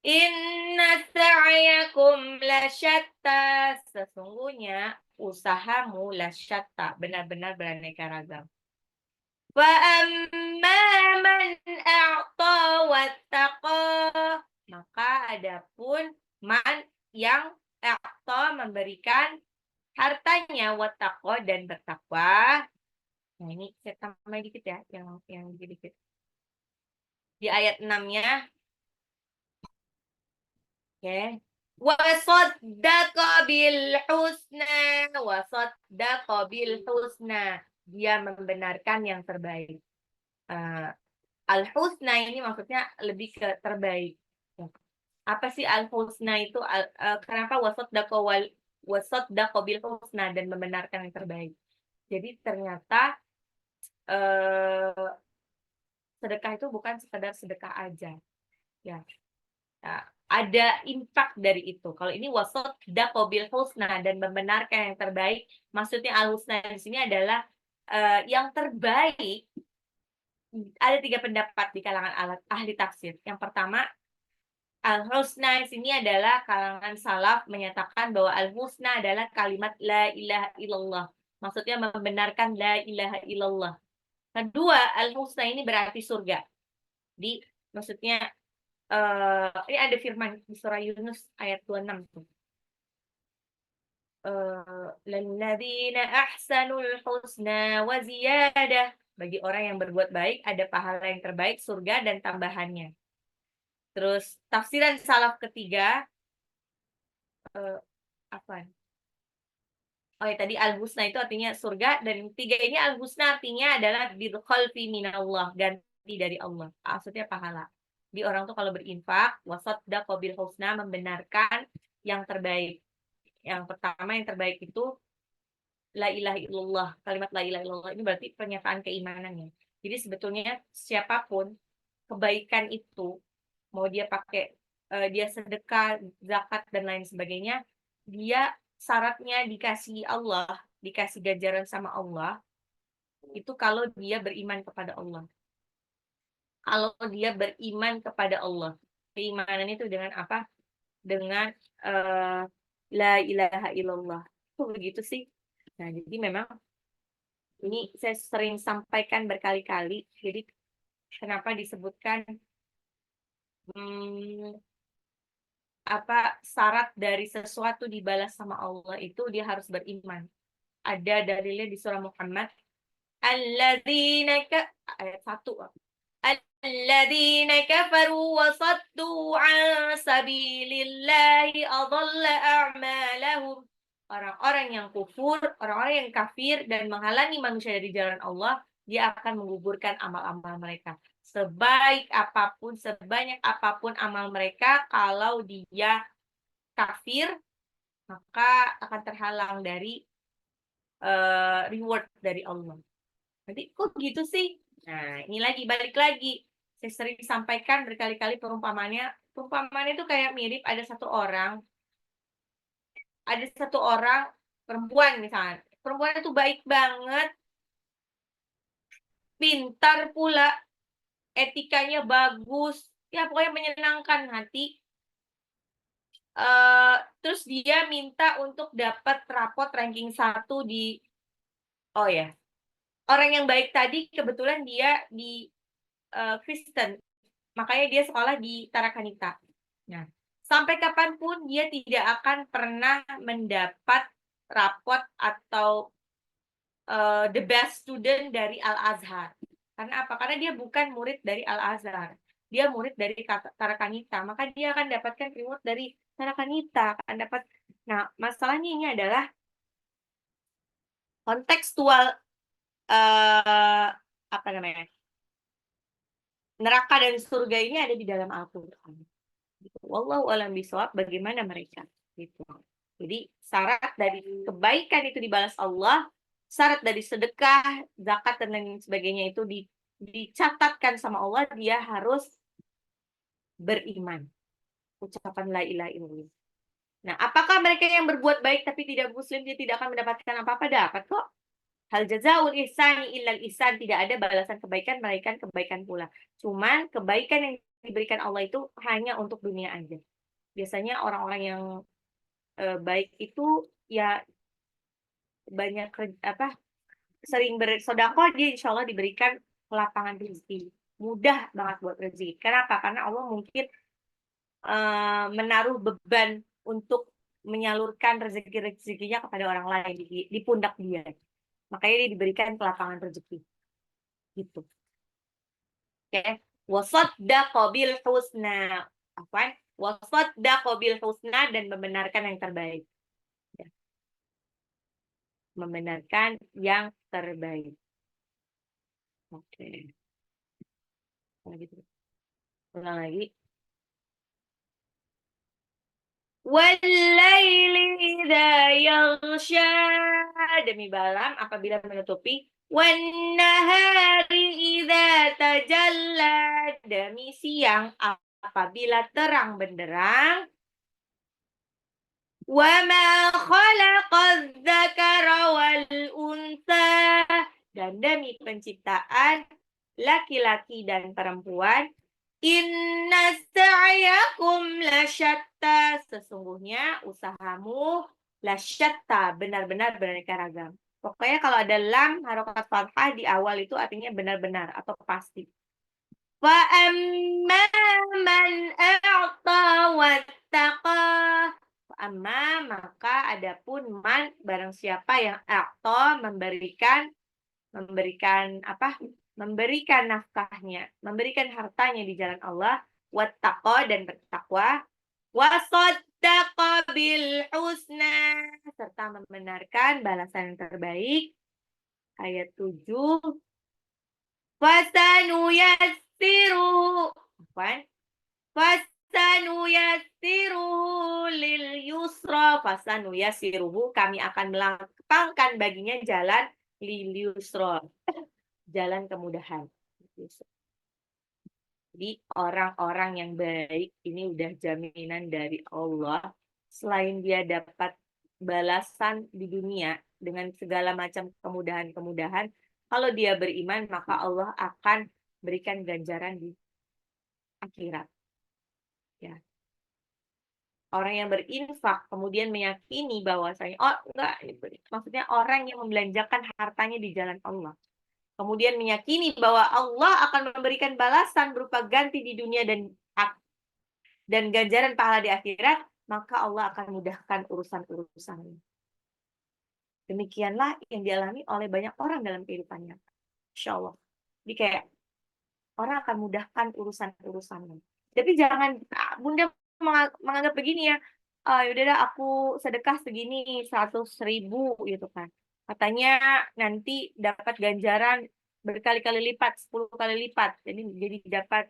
Inna sa'yakum lasyatta, sesungguhnya usahamu lasyatta, benar-benar beraneka ragam. Fa amma man a'ta wattaqa, maka adapun man yang a'ta memberikan hartanya, wattaqa dan bertakwa. Nah, ini saya tambah dikit ya, yang dikit. Di ayat 6-nya. Oke. Wasaddaqa bil husna, wasaddaqa bil husna. Dia membenarkan yang terbaik. Al-husna ini maksudnya lebih ke terbaik. Apa sih al-husna itu? Kenapa wasaddaqa bil husna, dan membenarkan yang terbaik? Jadi ternyata sedekah itu bukan sekedar sedekah aja. Ya. Nah, ada impak dari itu. Kalau ini wasaddaqa bil husna, dan membenarkan yang terbaik, maksudnya al-husna di sini adalah yang terbaik. Ada 3 pendapat di kalangan ahli tafsir. Yang pertama, al-husna di sini adalah kalangan salaf menyatakan bahwa al-husna adalah kalimat la ilaha illallah. Maksudnya membenarkan la ilaha illallah. Kedua, al-husna ini berarti surga. Maksudnya ini ada firman di surah Yunus ayat 26 tuh. Lilladzina ahsanul husna wa ziyadah. Bagi orang yang berbuat baik ada pahala yang terbaik, surga dan tambahannya. Terus tafsiran salaf ketiga apa? Oh ya, tadi al-husna itu artinya surga, dan tiga ini al-husna artinya adalah bil khalfi minallah, ganti dari Allah. Maksudnya pahala. Di orang tuh kalau berinfak, wasaddaqa bil husna, membenarkan yang terbaik. Yang pertama yang terbaik itu la ilaha illallah. Kalimat la ilaha illallah ini berarti pernyataan keimanannya. Jadi sebetulnya siapapun kebaikan itu, mau dia pakai dia sedekah, zakat dan lain sebagainya, dia syaratnya dikasih Allah, dikasih ganjaran sama Allah, itu kalau dia beriman kepada Allah. Kalau dia beriman kepada Allah. Keimanan itu dengan apa? Dengan la ilaha illallah. Itu begitu sih. Nah, jadi memang ini saya sering sampaikan berkali-kali. Jadi kenapa disebutkan syarat dari sesuatu dibalas sama Allah itu dia harus beriman. Ada dalilnya di surah Muhammad. Alladzina ayat 1. Alladzina kafaru wa saddu an sabilillahi adalla a'malahum. Orang-orang yang kufur, orang-orang yang kafir dan menghalangi manusia dari jalan Allah, dia akan menggugurkan amal-amal mereka. Sebaik apapun, sebanyak apapun amal mereka, kalau dia kafir, maka akan terhalang dari reward dari Allah. Nanti kok gitu sih? Nah, ini lagi, balik lagi. Saya sering sampaikan berkali-kali perumpamannya. Perumpamannya itu kayak mirip ada satu orang perempuan misalnya. Perempuan itu baik banget, pintar pula, etikanya bagus, ya pokoknya menyenangkan hati. Terus dia minta untuk dapat rapot ranking 1 di oh ya, orang yang baik tadi kebetulan dia di Kristen, makanya dia sekolah di Tarakanita. Nah, sampai kapanpun dia tidak akan pernah mendapat rapot atau the best student dari Al-Azhar. Karena apa? Karena dia bukan murid dari Al-Azhar. Dia murid dari Tarakanita, maka dia akan dapatkan reward dari Tarakanita, akan dapat. Nah, masalahnya ini adalah kontekstual apa namanya? Neraka dan surga ini ada di dalam Al-Qur'an. Gitu. Wallahu a'lam bishawab, bagaimana mereka gitu. Jadi syarat dari kebaikan itu dibalas Allah, syarat dari sedekah, zakat dan lain sebagainya itu dicatatkan sama Allah, dia harus beriman. Ucapan la ilaha illallah. Nah, apakah mereka yang berbuat baik tapi tidak muslim dia tidak akan mendapatkan apa-apa? Dapat kok. Hal jazaul ihsani illal ihsan, tidak ada balasan kebaikan melainkan kebaikan pula. Cuman kebaikan yang diberikan Allah itu hanya untuk dunia aja. Biasanya orang-orang yang baik itu ya banyak sering bersedekah, dia insya Allah diberikan lapangan rezeki, mudah banget buat rezeki. Kenapa? Karena Allah mungkin menaruh beban untuk menyalurkan rezeki-rezekinya kepada orang lain di pundak dia. Makanya dia diberikan lapangan rezeki. Gitu. Oke. Wasaddaqa bil husna. Apa? Wasaddaqa bil husna, dan membenarkan yang terbaik. Ya. Membenarkan yang terbaik. Oke. Ulang lagi. Wal-laili idza yaghsha, demi malam apabila menutupi. Wan-nahari idza tajalla, demi siang apabila terang benderang. Wa ma khalaqadz dzakara wal unsa, dan demi penciptaan laki-laki dan perempuan. Inna sa'yakum lasyatta, sesungguhnya usahamu lasyatta, benar-benar beraneka ragam. Pokoknya kalau ada lam harokat fathah di awal itu artinya benar-benar atau pasti. Fa amma man a'ta wattaqa, amma maka adapun man, barang siapa yang a'ta, memberikan apa? Memberikan nafkahnya, memberikan hartanya di jalan Allah, wattaqa, dan bertakwa, wasaddaqa bil husna, serta membenarkan balasan yang terbaik. Ayat 7. Fasanuyassiruhu, fasanuyassiruhu lil yusra, fasanuyassiruhu, kami akan melapangkan baginya jalan lil yusra, jalan kemudahan. Jadi orang-orang yang baik ini udah jaminan dari Allah. Selain dia dapat balasan di dunia dengan segala macam kemudahan-kemudahan, kalau dia beriman maka Allah akan berikan ganjaran di akhirat. Ya. Orang yang berinfak kemudian meyakini bahwasanya maksudnya orang yang membelanjakan hartanya di jalan Allah, kemudian meyakini bahwa Allah akan memberikan balasan berupa ganti di dunia dan ganjaran pahala di akhirat, maka Allah akan mudahkan urusan-urusannya. Demikianlah yang dialami oleh banyak orang dalam kehidupannya. Insya Allah. Jadi kayak orang akan mudahkan urusan-urusannya. Tapi jangan Bunda menganggap begini ya, yaudah dah aku sedekah segini 100.000 gitu kan. Katanya nanti dapat ganjaran berkali-kali lipat, 10 kali lipat. Jadi dapat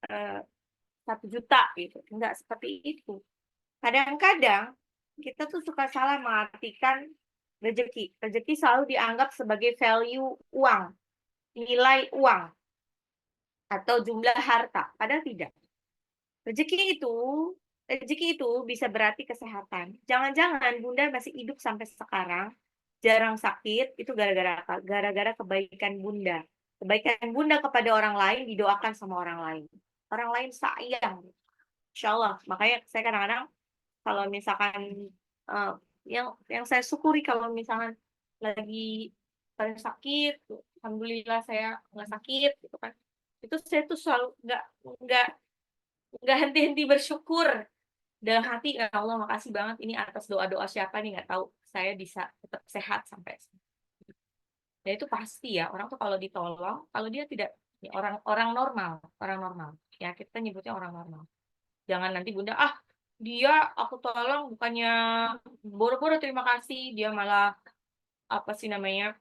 1 juta gitu. Enggak seperti itu. Kadang-kadang kita tuh suka salah mengartikan rezeki. Rezeki selalu dianggap sebagai value uang, nilai uang atau jumlah harta. Padahal tidak. Rezeki itu rezeki itu bisa berarti kesehatan. Jangan-jangan Bunda masih hidup sampai sekarang, jarang sakit, itu gara-gara apa? Gara-gara kebaikan Bunda. Kebaikan Bunda kepada orang lain didoakan sama orang lain. Orang lain sayang. Insya Allah. Makanya saya kadang-kadang kalau misalkan yang saya syukuri kalau misalkan lagi saya sakit, alhamdulillah saya nggak sakit gitu kan. Itu saya tuh selalu nggak nggak henti-henti bersyukur dalam hati, ya Allah makasih banget ini atas doa-doa siapa nih nggak tahu saya bisa tetap sehat sampai sini. Dan itu pasti ya orang tuh kalau ditolong, kalau dia tidak ya, orang normal ya kita nyebutnya orang normal. Jangan nanti Bunda dia aku tolong bukannya boro-boro terima kasih, dia malah apa sih namanya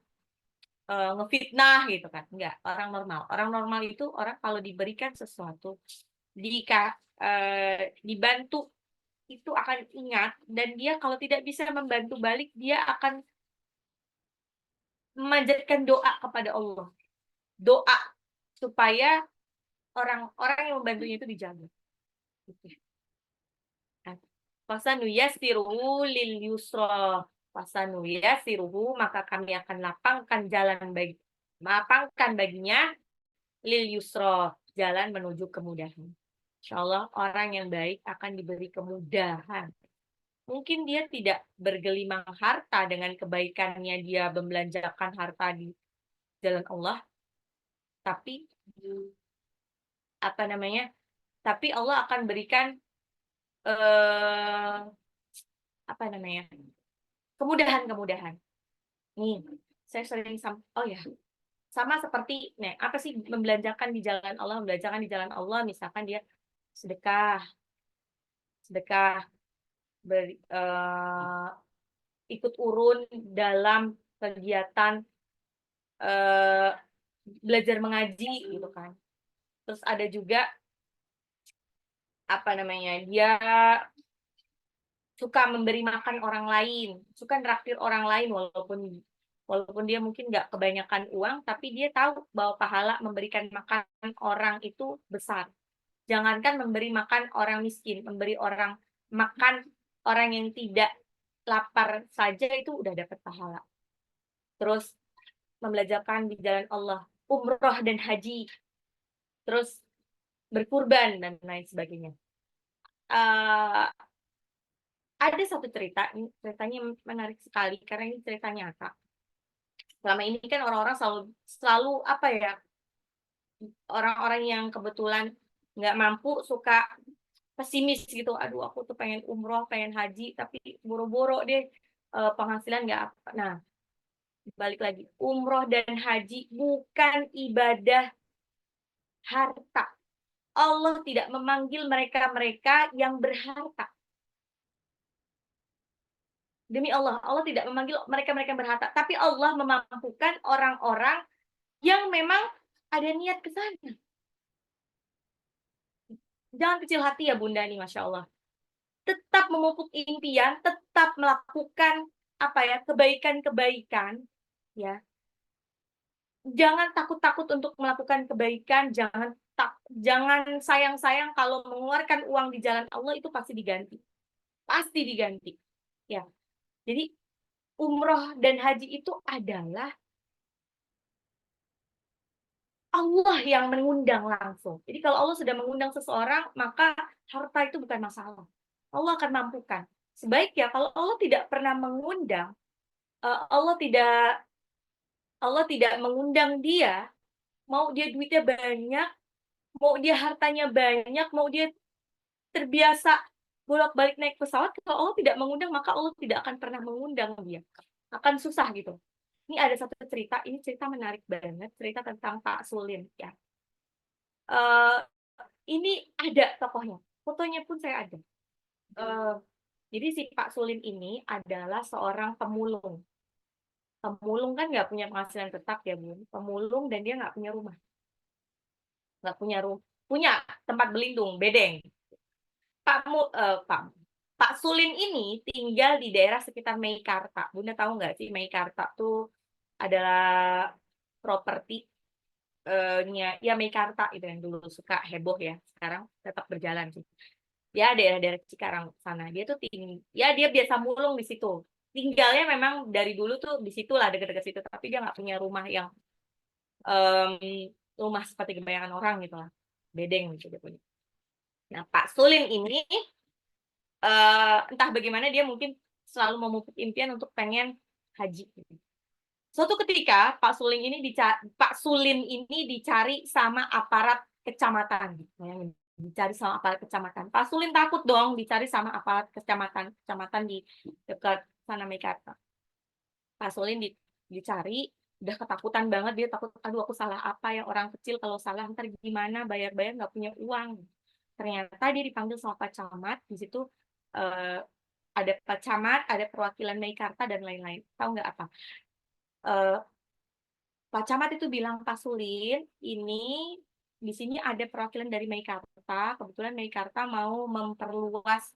ngefitnah gitu kan. Enggak, orang normal itu orang kalau diberikan sesuatu dibantu itu akan ingat, dan dia kalau tidak bisa membantu balik, dia akan memanjatkan doa kepada Allah. Doa supaya orang-orang yang membantunya itu dijaga. Gitu. Fasanuyassiruhu lil yusra. Fasanuyassiruhu, maka kami akan lapangkan baginya lil yusra, jalan menuju kemudahan. Insyaallah orang yang baik akan diberi kemudahan. Mungkin dia tidak bergelimang harta dengan kebaikannya, dia membelanjakan harta di jalan Allah, tapi apa namanya? Tapi Allah akan berikan eh, apa namanya? Kemudahan-kemudahan. Nih, saya sering oh ya, sama seperti apa sih membelanjakan di jalan Allah, membelanjakan di jalan Allah, misalkan dia sedekah, sedekah ikut urun dalam kegiatan eh, belajar mengaji gitu kan. Terus ada juga apa namanya, dia suka memberi makan orang lain, suka nraktir orang lain walaupun dia mungkin nggak kebanyakan uang, tapi dia tahu bahwa pahala memberikan makan orang itu besar. Jangankan memberi makan orang miskin, memberi orang makan orang yang tidak lapar saja itu udah dapat pahala. Terus membelajarkan di jalan Allah, umroh dan haji, terus berkurban dan lain sebagainya. Ada satu cerita, ini ceritanya menarik sekali karena ini cerita nyata. Selama ini kan orang-orang selalu apa ya, orang-orang yang kebetulan nggak mampu suka pesimis gitu. Aduh, aku tuh pengen umroh, pengen haji, tapi boro-boro deh penghasilan nggak apa. Nah, balik lagi, umroh dan haji bukan ibadah harta. Allah tidak memanggil mereka-mereka yang berharta. Demi Allah, Allah tidak memanggil mereka-mereka yang berharta, tapi Allah memampukan orang-orang yang memang ada niat ke sana. Jangan kecil hati ya Bunda nih, Masya Allah. Tetap memupuk impian, tetap melakukan apa ya, kebaikan-kebaikan, ya. Jangan takut-takut untuk melakukan kebaikan, jangan sayang-sayang kalau mengeluarkan uang di jalan Allah itu pasti diganti. Pasti diganti. Ya. Jadi umroh dan haji itu adalah Allah yang mengundang langsung. Jadi kalau Allah sudah mengundang seseorang, maka harta itu bukan masalah. Allah akan mampukan. Sebaiknya kalau Allah tidak pernah mengundang, Allah tidak mengundang dia, mau dia duitnya banyak, mau dia hartanya banyak, mau dia terbiasa bolak-balik naik pesawat, kalau Allah tidak mengundang, maka Allah tidak akan pernah mengundang dia. Akan susah gitu. Ini ada satu cerita, ini cerita menarik banget, cerita tentang Pak Sulin ya. Ini ada tokohnya, fotonya pun saya ada. Jadi si Pak Sulin ini adalah seorang pemulung. Pemulung kan nggak punya penghasilan tetap ya Bu. Pemulung dan dia nggak punya rumah, nggak punya rumah, punya tempat berlindung, bedeng. Pak Pak Sulin ini tinggal di daerah sekitar Meikarta. Bunda tahu nggak sih Meikarta tuh adalah properti nya ya Meikarta itu yang dulu suka heboh ya. Sekarang tetap berjalan sih. Ya daerah-daerah Cikarang sana. Dia tuh ya dia biasa mulung di situ. Tinggalnya memang dari dulu tuh di situlah dekat-dekat situ, tapi dia nggak punya rumah yang rumah seperti kebanyakan orang gitu lah. Bedeng gitu dia punya. Nah, Pak Sulin ini entah bagaimana dia mungkin selalu memupuk impian untuk pengen haji. Suatu ketika Pak Sulin ini dicari sama aparat kecamatan. Dicari sama aparat kecamatan. Pak Sulin takut dong dicari sama aparat kecamatan di dekat sana Mekarta. Pak Sulin dicari, udah ketakutan banget, dia takut, aduh aku salah apa ya, orang kecil kalau salah ntar gimana, bayar-bayar nggak punya uang. Ternyata dia dipanggil sama Pak Camat, di situ eh, ada Pak Camat, ada perwakilan Meikarta dan lain-lain. Tahu nggak apa? Eh, Pak Camat itu bilang, Pak Sulin, ini di sini ada perwakilan dari Meikarta. Kebetulan Meikarta mau memperluas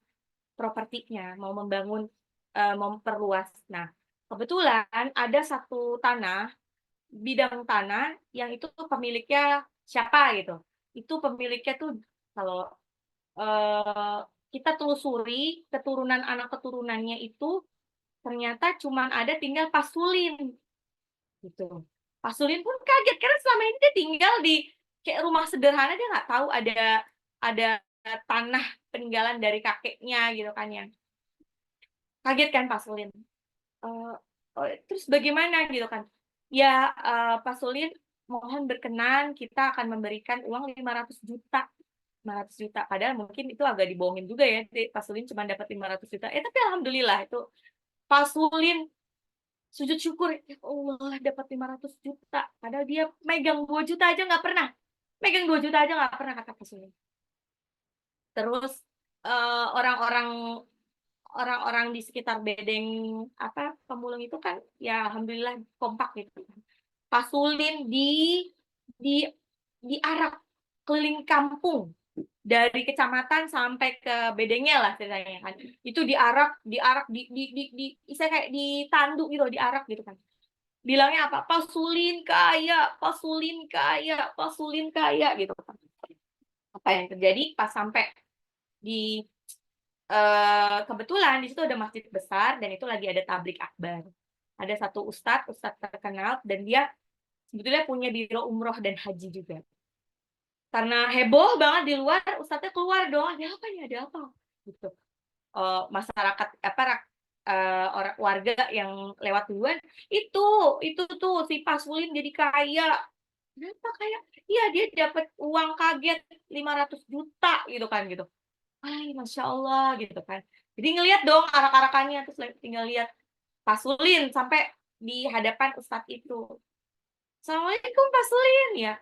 propertinya, mau memperluas. Nah, kebetulan ada satu bidang tanah yang itu pemiliknya siapa gitu. Itu pemiliknya tuh kalau eh, kita telusuri keturunan anak keturunannya itu ternyata cuma ada tinggal Pak Sulin gitu. Pak Sulin pun kaget karena selama ini dia tinggal di kayak rumah sederhana, dia nggak tahu ada tanah peninggalan dari kakeknya gitu kan yang kaget kan Pak Sulin. Eh, terus bagaimana gitu kan? Ya Pak Sulin mohon berkenan kita akan memberikan uang 500 juta. 500 juta. Padahal mungkin itu agak dibohongin juga ya. Pak Sulin cuma dapat 500 juta. Tapi alhamdulillah itu Pak Sulin sujud syukur, ya Allah dapat 500 juta. Padahal dia megang 2 juta aja nggak pernah. Megang 2 juta aja nggak pernah kata Pak Sulin. Terus orang-orang orang-orang di sekitar bedeng apa pemulung itu kan ya alhamdulillah kompak gitu. Pak Sulin di diarak keliling kampung dari kecamatan sampai ke bedengnya lah ceritanya kan. Itu diarak saya kayak ditandu gitu, diarak gitu kan. Bilangnya apa? Pak Sulin kaya, Pak Sulin kaya, Pak Sulin kaya gitu kan. Apa yang terjadi pas sampai di kebetulan di situ ada masjid besar dan itu lagi ada tablik akbar. Ada satu ustadz terkenal dan dia sebetulnya punya biro umroh dan haji juga. Karena heboh banget di luar, ustadznya keluar dong, ada apa nih, ada apa? Gitu. Masyarakat apa orang warga yang lewat duluan itu tuh si Pasulin jadi kaya. Kenapa kaya? Iya dia dapat uang kaget 500 juta gitu kan gitu. Ay, Masya Allah gitu kan. Jadi ngelihat dong arak-arakannya terus tinggal lihat Pasulin sampai di hadapan Ustadz itu. Assalamualaikum Pasulin ya.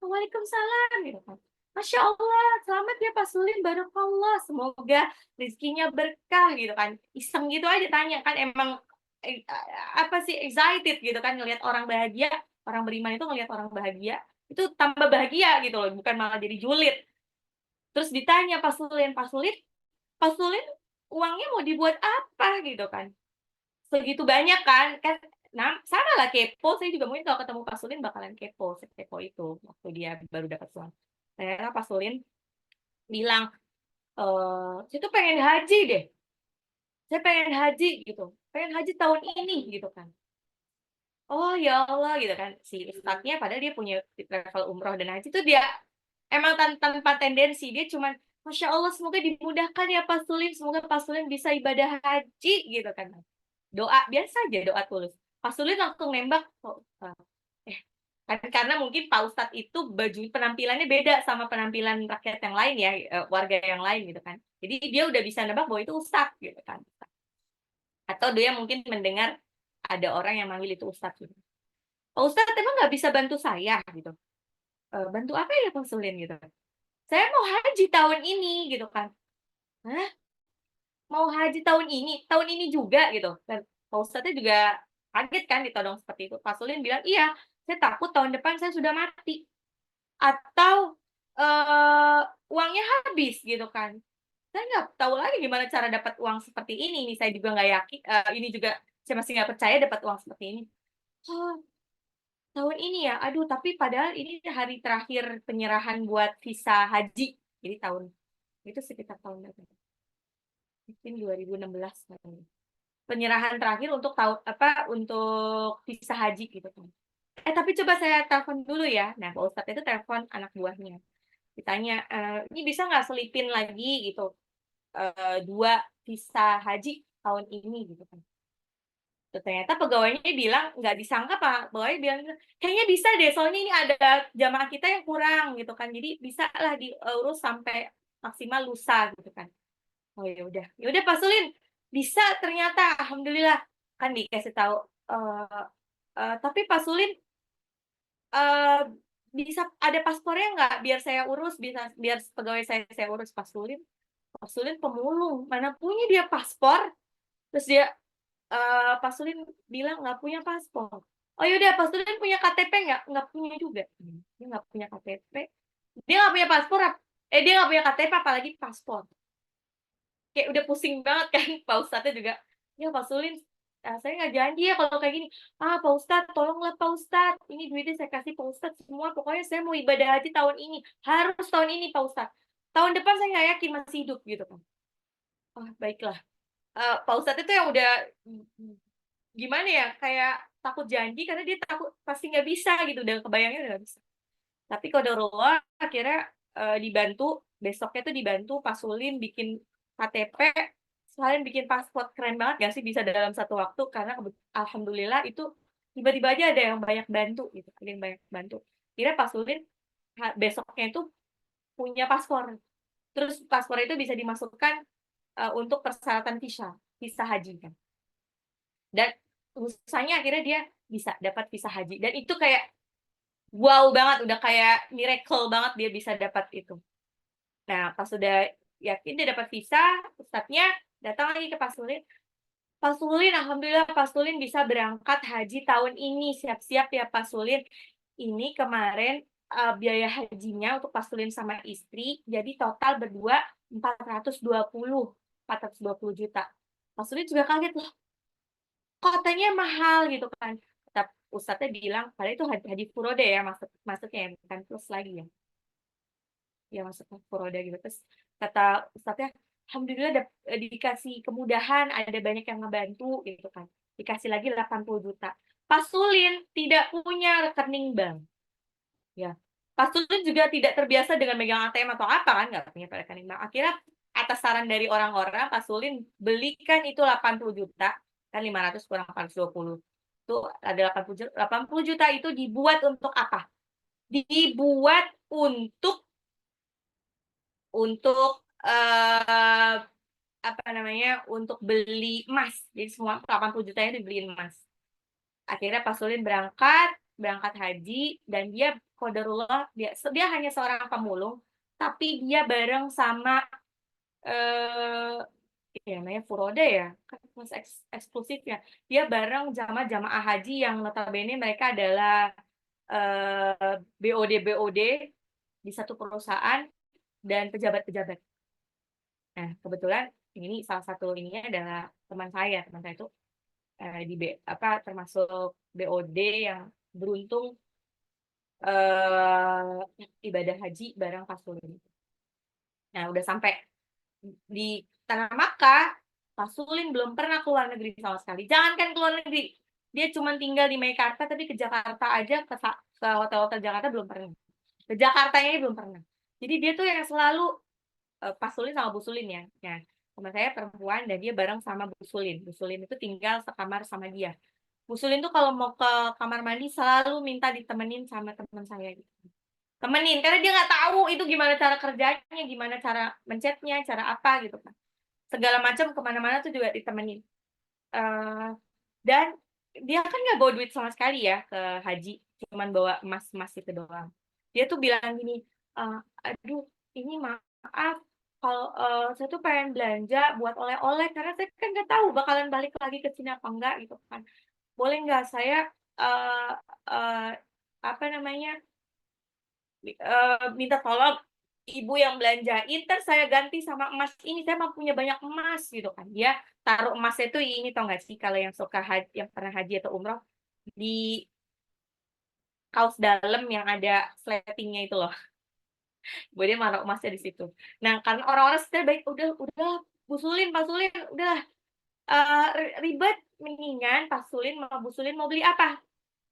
Waalaikumsalam gitu kan. Masya Allah, selamat ya Pak Sulin, barakallah. Semoga rezekinya berkah gitu kan. Iseng gitu aja tanya kan emang apa sih excited gitu kan ngelihat orang bahagia, orang beriman itu ngelihat orang bahagia itu tambah bahagia gitu loh, bukan malah jadi julid. Terus ditanya Pak Sulin uangnya mau dibuat apa gitu kan. Segitu banyak kan nah sama lah kepo, saya juga mungkin kalau ketemu Pak Sulin bakalan kepo itu waktu dia baru dapat uang. Ternyata Pak Sulin bilang saya tuh pengen haji deh, saya pengen haji gitu, pengen haji tahun ini gitu kan. Oh ya Allah gitu kan si ustadznya padahal dia punya travel umroh dan haji tuh dia emang tanpa tendensi, dia cuman Masya Allah semoga dimudahkan ya Pak Sulin, semoga Pak Sulin bisa ibadah haji gitu kan. Doa biasa aja, doa tulus. Pak Sulin langsung nembak kok. Karena mungkin Pak Ustadz itu baju penampilannya beda sama penampilan rakyat yang lain ya, warga yang lain gitu kan. Jadi dia udah bisa nebak bahwa itu Ustadz gitu kan. Atau dia mungkin mendengar ada orang yang manggil itu Ustadz gitu. Pak Ustadz emang nggak bisa bantu saya gitu. Bantu apa ya Pak Sulin gitu. Saya mau haji tahun ini gitu kan. Hah? Mau haji tahun ini juga gitu. Dan Pak Ustadznya juga Kaget kan ditodong seperti itu. Pak Sulin bilang, "Iya, saya takut tahun depan saya sudah mati atau, uangnya habis," gitu kan. Saya nggak tahu lagi gimana cara dapat uang seperti ini, saya juga nggak yakin ini juga saya masih nggak percaya dapat uang seperti ini. "Oh, tahun ini ya? Aduh, tapi padahal ini hari terakhir penyerahan buat visa haji." Jadi itu sekitar tahun berapa ya? Mungkin 2016 kali. Penyerahan terakhir untuk untuk visa haji gitu kan. Tapi coba saya telepon dulu ya. Nah, Pak Ustadz itu telepon anak buahnya. Ditanya, "Ini bisa nggak selipin lagi gitu, 2 visa haji tahun ini?" Gitu kan. Ternyata pegawainya bilang, nggak disangka Pak, pegawainya bilang, "Kayaknya bisa deh, soalnya ini ada jamaah kita yang kurang," gitu kan. Jadi bisalah diurus sampai maksimal lusa gitu kan. Oh ya udah Pak Sulin, bisa ternyata, alhamdulillah. Kan dikasih tahu, eee eee, "Tapi Pak Sulin, eee, bisa ada paspornya nggak? Biar saya urus, biar pegawai saya urus." Pak Sulin pemulung, mana punya dia paspor. Terus Pak Sulin bilang nggak punya paspor. "Oh ya udah, Pak Sulin punya KTP nggak?" "Nggak punya juga." Dia nggak punya KTP, dia nggak punya paspor dia nggak punya KTP apalagi paspor. Kayak udah pusing banget kan, Pak Ustadznya juga, "Ya Pak Sulin, saya nggak janji ya kalau kayak gini." "Ah Pak Ustadz, tolonglah Pak Ustadz, ini duitnya saya kasih Pak Ustadz semua, pokoknya saya mau ibadah haji tahun ini, harus tahun ini Pak Ustadz. Tahun depan saya nggak yakin masih hidup," gitu kan. Oh baiklah, Pak Ustadz itu yang udah, gimana ya, kayak takut janji karena dia takut pasti nggak bisa gitu, udah kebayangnya udah nggak bisa. Tapi qadarullah akhirnya, dibantu, besoknya tuh dibantu Pak Sulim bikin KTP, sekalian bikin paspor. Keren banget nggak sih bisa dalam satu waktu, karena alhamdulillah itu tiba-tiba aja ada yang banyak bantu gitu, ada yang banyak bantu. Akhirnya Pak Sulim besoknya itu punya paspor, terus paspor itu bisa dimasukkan, untuk persyaratan visa haji kan. Dan usahanya akhirnya dia bisa dapat visa haji dan itu kayak wow banget, udah kayak miracle banget dia bisa dapat itu. Nah, pas sudah yakin dia dapat visa, ustadznya datang lagi ke Pak Sulin, "Pak Sulin, alhamdulillah Pak Sulin bisa berangkat haji tahun ini, siap-siap ya Pak Sulin. Ini kemarin, biaya hajinya untuk Pak Sulin sama istri, jadi total berdua 420 juta." Pak Sulin juga kaget, "Loh, katanya mahal," gitu kan. Kata ustadznya bilang, padahal itu haji furodai ya maksudnya ya, bukan plus lagi ya. Ya masuk furoda gitu. Terus kata ustadznya, "Alhamdulillah dikasih kemudahan, ada banyak yang ngebantu," gitu kan. Dikasih lagi 80 juta. Pak Sulin tidak punya rekening bank, ya. Pak Sulin juga tidak terbiasa dengan megang ATM atau apa kan, nggak punya rekening bank. Akhirnya atas saran dari orang-orang, Pak Sulin belikan itu 80 juta, kan 500 kurang 420. Itu ada 80 juta itu dibuat untuk apa? Dibuat untuk, apa namanya, untuk beli emas. Jadi semua 80 jutanya dibeliin emas. Akhirnya Pak Sulin berangkat haji dan dia qadarullah dia hanya seorang pemulung, tapi dia bareng sama, eee, ya namanya furoda ya, kan mas eksklusif ya. Dia bareng sama jamaah haji yang notabene mereka adalah, BOD-BOD di satu perusahaan dan pejabat-pejabat. Nah, kebetulan ini salah satu ininya adalah teman saya itu, di termasuk BOD yang beruntung, ibadah haji bareng Pak Sulin. Nah, udah sampai di tanah Makkah, Pak Sulin belum pernah keluar negeri sama sekali. Jangankan keluar negeri, dia cuma tinggal di Meikarta, tapi ke Jakarta aja, ke hotel-hotel Jakarta belum pernah. Ke Jakartanya ini belum pernah. Jadi dia tuh yang selalu Pak Sulin sama Bu Sulin ya. Nah, teman saya perempuan dan dia bareng sama Bu Sulin. Bu Sulin itu tinggal sekamar sama dia. Bu Sulin tuh kalau mau ke kamar mandi selalu minta ditemenin sama teman saya gitu. Temenin, karena dia nggak tahu itu gimana cara kerjanya, gimana cara mencetnya, cara apa gitu kan. Segala macam kemana-mana tuh juga ditemenin. Eh, dan dia kan nggak bawa duit sama sekali ya ke haji, cuman bawa emas-emas itu doang. Dia tuh bilang gini, aduh ini maaf kalau saya tuh pengen belanja buat oleh-oleh karena saya kan nggak tahu bakalan balik lagi ke sini apa enggak gitu kan. boleh nggak saya, eee eee, apa namanya, minta tolong ibu yang belanjain, entar saya ganti sama emas ini, saya mah punya banyak emas, gitu kan. Dia taruh emasnya itu ini tau nggak sih, kalau yang suka yang pernah haji atau umroh, di kaos dalam yang ada sletingnya itu loh. Gue dia naruh emasnya di situ. Nah, karena orang-orang sekitar baik, "Udah, Bu Sulin, Pak Sulin, udah, ribet, mendingan Pak Sulin sama Bu Sulin mau beli apa?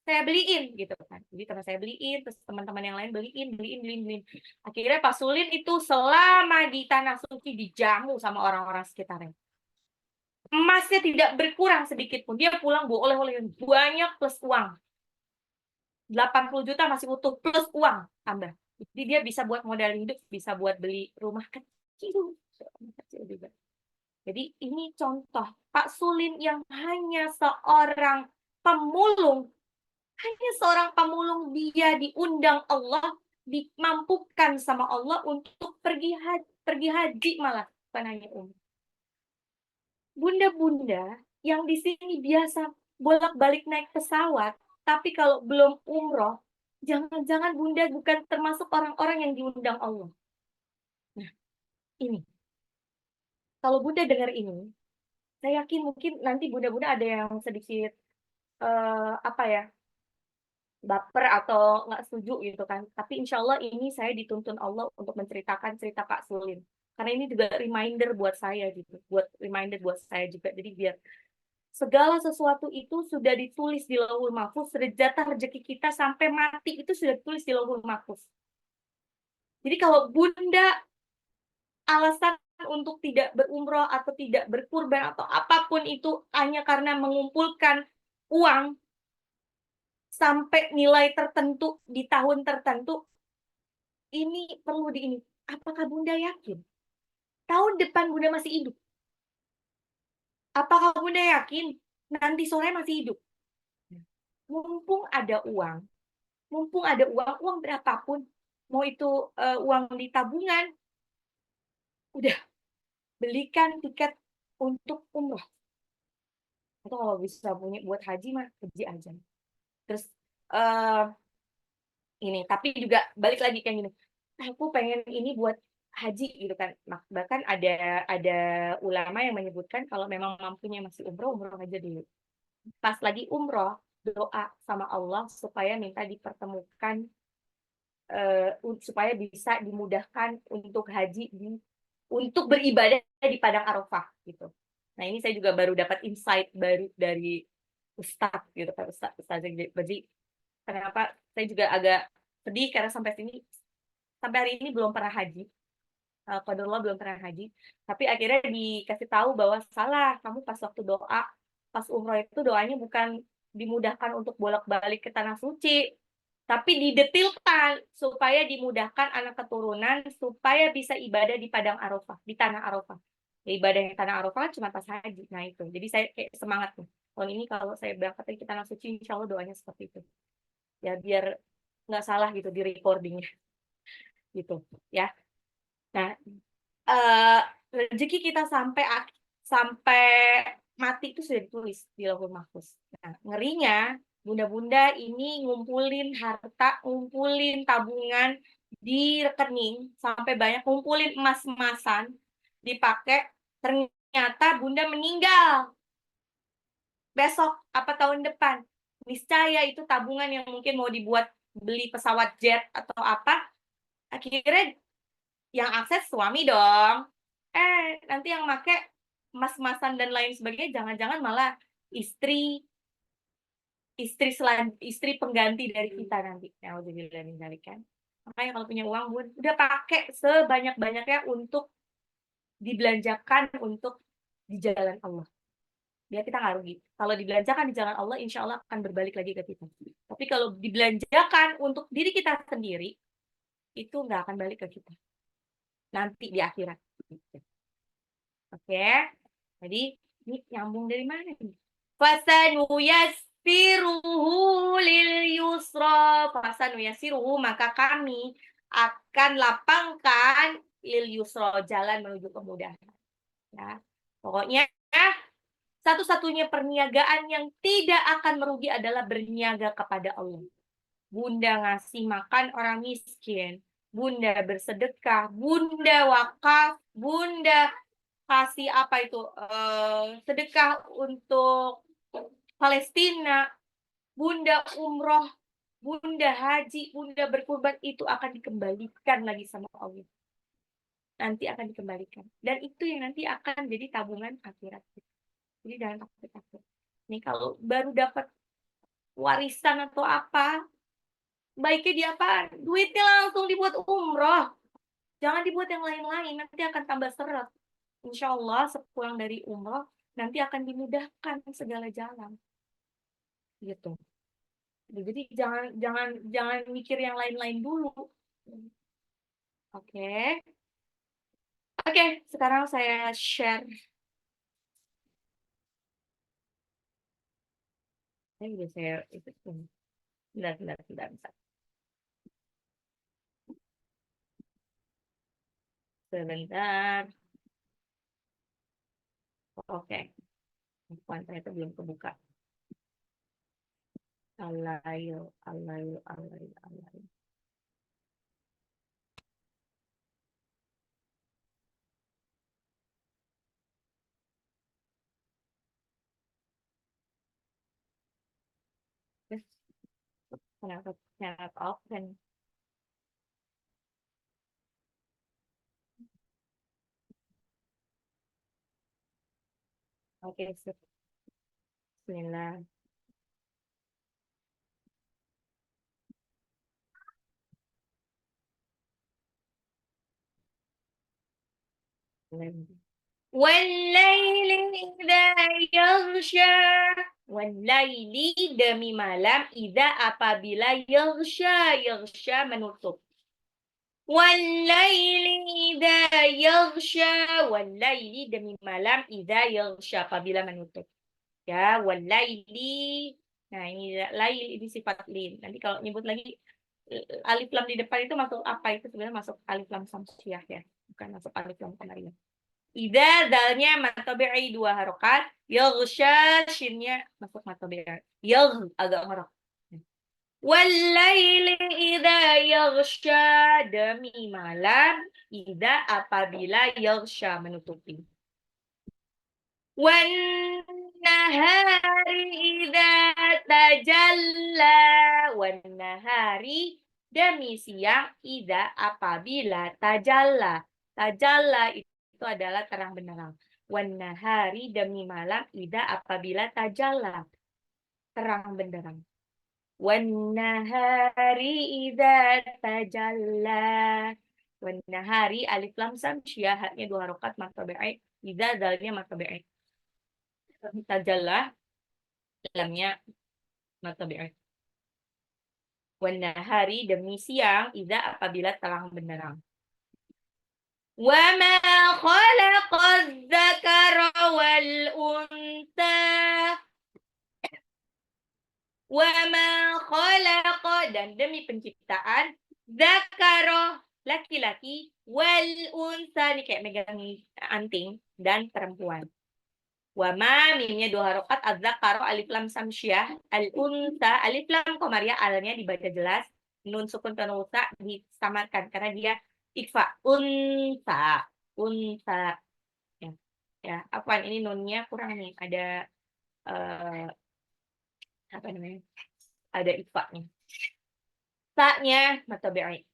Saya beliin," gitu kan. Jadi teman saya beliin, terus teman-teman yang lain beliin. Akhirnya Pak Sulin itu selama di Tanah Suci dijamu sama orang-orang sekitarnya. Emasnya tidak berkurang sedikit pun, dia pulang bawa oleh-oleh yang banyak plus uang. 80 juta masih utuh, plus uang tambah. Jadi dia bisa buat modal hidup, bisa buat beli rumah kecil, juga. Jadi ini contoh Pak Sulin yang hanya seorang pemulung, dia diundang Allah, dimampukan sama Allah untuk pergi haji malah, bukan hanya umroh. Bunda-bunda yang di sini biasa bolak-balik naik pesawat, tapi kalau belum umroh, jangan-jangan Bunda bukan termasuk orang-orang yang diundang Allah. Nah, ini. Kalau Bunda dengar ini, saya yakin mungkin nanti Bunda-bunda ada yang sedikit, apa ya, baper atau nggak setuju gitu kan. Tapi insya Allah ini saya dituntun Allah untuk menceritakan cerita Pak Sulin. Karena ini juga reminder buat saya gitu, reminder buat saya juga. Jadi biar segala sesuatu itu sudah ditulis di Lauhul Mahfuz, jatah rezeki kita sampai mati itu sudah ditulis di Lauhul Mahfuz. Jadi kalau Bunda alasan untuk tidak berumroh atau tidak berkurban atau apapun itu hanya karena mengumpulkan uang sampai nilai tertentu di tahun tertentu, ini perlu apakah Bunda yakin tahun depan Bunda masih hidup? Apakah Bunda yakin nanti sore masih hidup? Mumpung ada uang, uang berapapun, mau itu, uang di tabungan, udah belikan tiket untuk umroh. Atau kalau bisa punya buat haji mah, haji aja. Terus, eee, ini, tapi juga balik lagi kayak gini, aku pengen ini buat haji gitu kan. Bahkan ada ulama yang menyebutkan kalau memang mampunya masih umroh, umroh aja dulu. Pas lagi umroh, doa sama Allah supaya minta dipertemukan, supaya bisa dimudahkan untuk haji untuk beribadah di padang Arafah gitu. Nah, ini saya juga baru dapat insight baru dari Ustadz gitu kan, Ustadz Jadi kenapa saya juga agak sedih karena sampai hari ini belum pernah haji. Qadarullah belum pernah haji, tapi akhirnya dikasih tahu bahwa salah, kamu pas waktu doa, pas umroh itu doanya bukan dimudahkan untuk bolak-balik ke tanah suci, tapi didetilkan supaya dimudahkan anak keturunan supaya bisa ibadah di padang Arafah, di tanah Arafah. Ya, ibadah yang tanah Arafah kan cuma pas haji. Nah itu, jadi saya kayak semangat nih. Tahun ini kalau saya berangkat ke tanah suci, insya Allah doanya seperti itu. Ya biar nggak salah gitu di recordingnya, gitu ya. Nah, eee, rezeki kita sampai mati itu sudah ditulis di Lauhul Mahfuz. Nah, ngerinya bunda-bunda ini ngumpulin harta, ngumpulin tabungan di rekening, sampai banyak ngumpulin emas-emasan, dipakai, ternyata bunda meninggal besok apa tahun depan. Niscaya itu tabungan yang mungkin mau dibuat beli pesawat jet atau apa, akhirnya yang akses suami dong. Nanti yang make emas-emasan dan lain sebagainya jangan-jangan malah istri istri pengganti dari kita nanti. Nauzubillah min dzalik kan. Makanya kalau punya uang, Bun, udah pakai sebanyak-banyaknya untuk dibelanjakan untuk di jalan Allah. Biar kita nggak rugi. Kalau dibelanjakan di jalan Allah, insya Allah akan berbalik lagi ke kita. Tapi kalau dibelanjakan untuk diri kita sendiri, itu nggak akan balik ke kita. Nanti di akhirat. Oke, jadi ini nyambung dari mana nih? Fasanuyassiruhu lil yusra. Fasanuyassiruhu, maka kami akan lapangkan lil yusra, jalan menuju kemudahan. Ya. Pokoknya Satu-satunya perniagaan yang tidak akan merugi adalah berniaga kepada Allah. Bunda ngasih makan orang miskin, Bunda bersedekah, Bunda wakaf, Bunda kasih apa itu sedekah untuk Palestina, Bunda umroh, Bunda haji, Bunda berkurban, itu akan dikembalikan lagi sama Allah. Nanti akan dikembalikan. Dan itu yang nanti akan jadi tabungan akhirat. Jadi jangan takut-takut. Nih kalau baru dapat warisan atau apa, baiknya di apa? Duitnya langsung dibuat umroh. Jangan dibuat yang lain-lain, nanti akan tambah seret. Insya Allah sepulang dari umroh, nanti akan dimudahkan segala jalan. Gitu. Jadi jangan jangan jangan mikir yang lain-lain dulu. Oke. Oke, sekarang saya share. Ini udah saya itu. Bentar, bentar, bentar, bentar. Sebentar. Oke. Kuanta itu belum kebuka. Alayo, alayo, alayo, alayo. Terus kenapa cannot open? Oke, bismillah. Wal-laili idza yaghsha. Wal-laili demi malam idza apabila yaghsha menutup. Wal-laili idza yaghsha. Wal-laili demi malam idza yaghsha apabila menutup. Ya, wal-laili. Nah, ini lail ini sifat lin. Nanti kalau nyebut lagi alif lam di depan itu masuk apa? Itu sebenarnya masuk alif lam samsiah ya, bukan masuk alif lam qamariyah. Ida dalnya matobi'i 2 harokat, yaghsha shinnya masuk matobi'i. Yagh agak ngorok. Walaili idza yaghsha demi malam idza apabila yaghsha menutupi. Wan nahari idza tajalla. Wan nahari demi siang idza apabila tajalla. Tajalla itu adalah terang benderang. Wan nahari demi malam idza apabila tajalla. Terang benderang. Wan nahari idza tajalla. Wan nahari alif lam samsiah haknya 2 harokat matobi'i. Idza dalnya matobi'i. Tajalla lamnya matobi'i. Wan nahari demi siang idza apabila terang benderang. Wa ma khalaqaz dzakara wal unta. Wa ma khalaqa dan demi penciptaan dzakara laki-laki wal unsa nih kayak megang anting dan perempuan. Wa ma mimnya 2 harokat adzakara alif lam samsiah al unsa alif lam qamariyah alnya dibaca jelas nun sukun penusa disamarkan karena dia ikfa unsa unsa ya ya apaan ini nunnya kurang nih ada apa namanya ada ikfa-nya ta-nya matobi'i.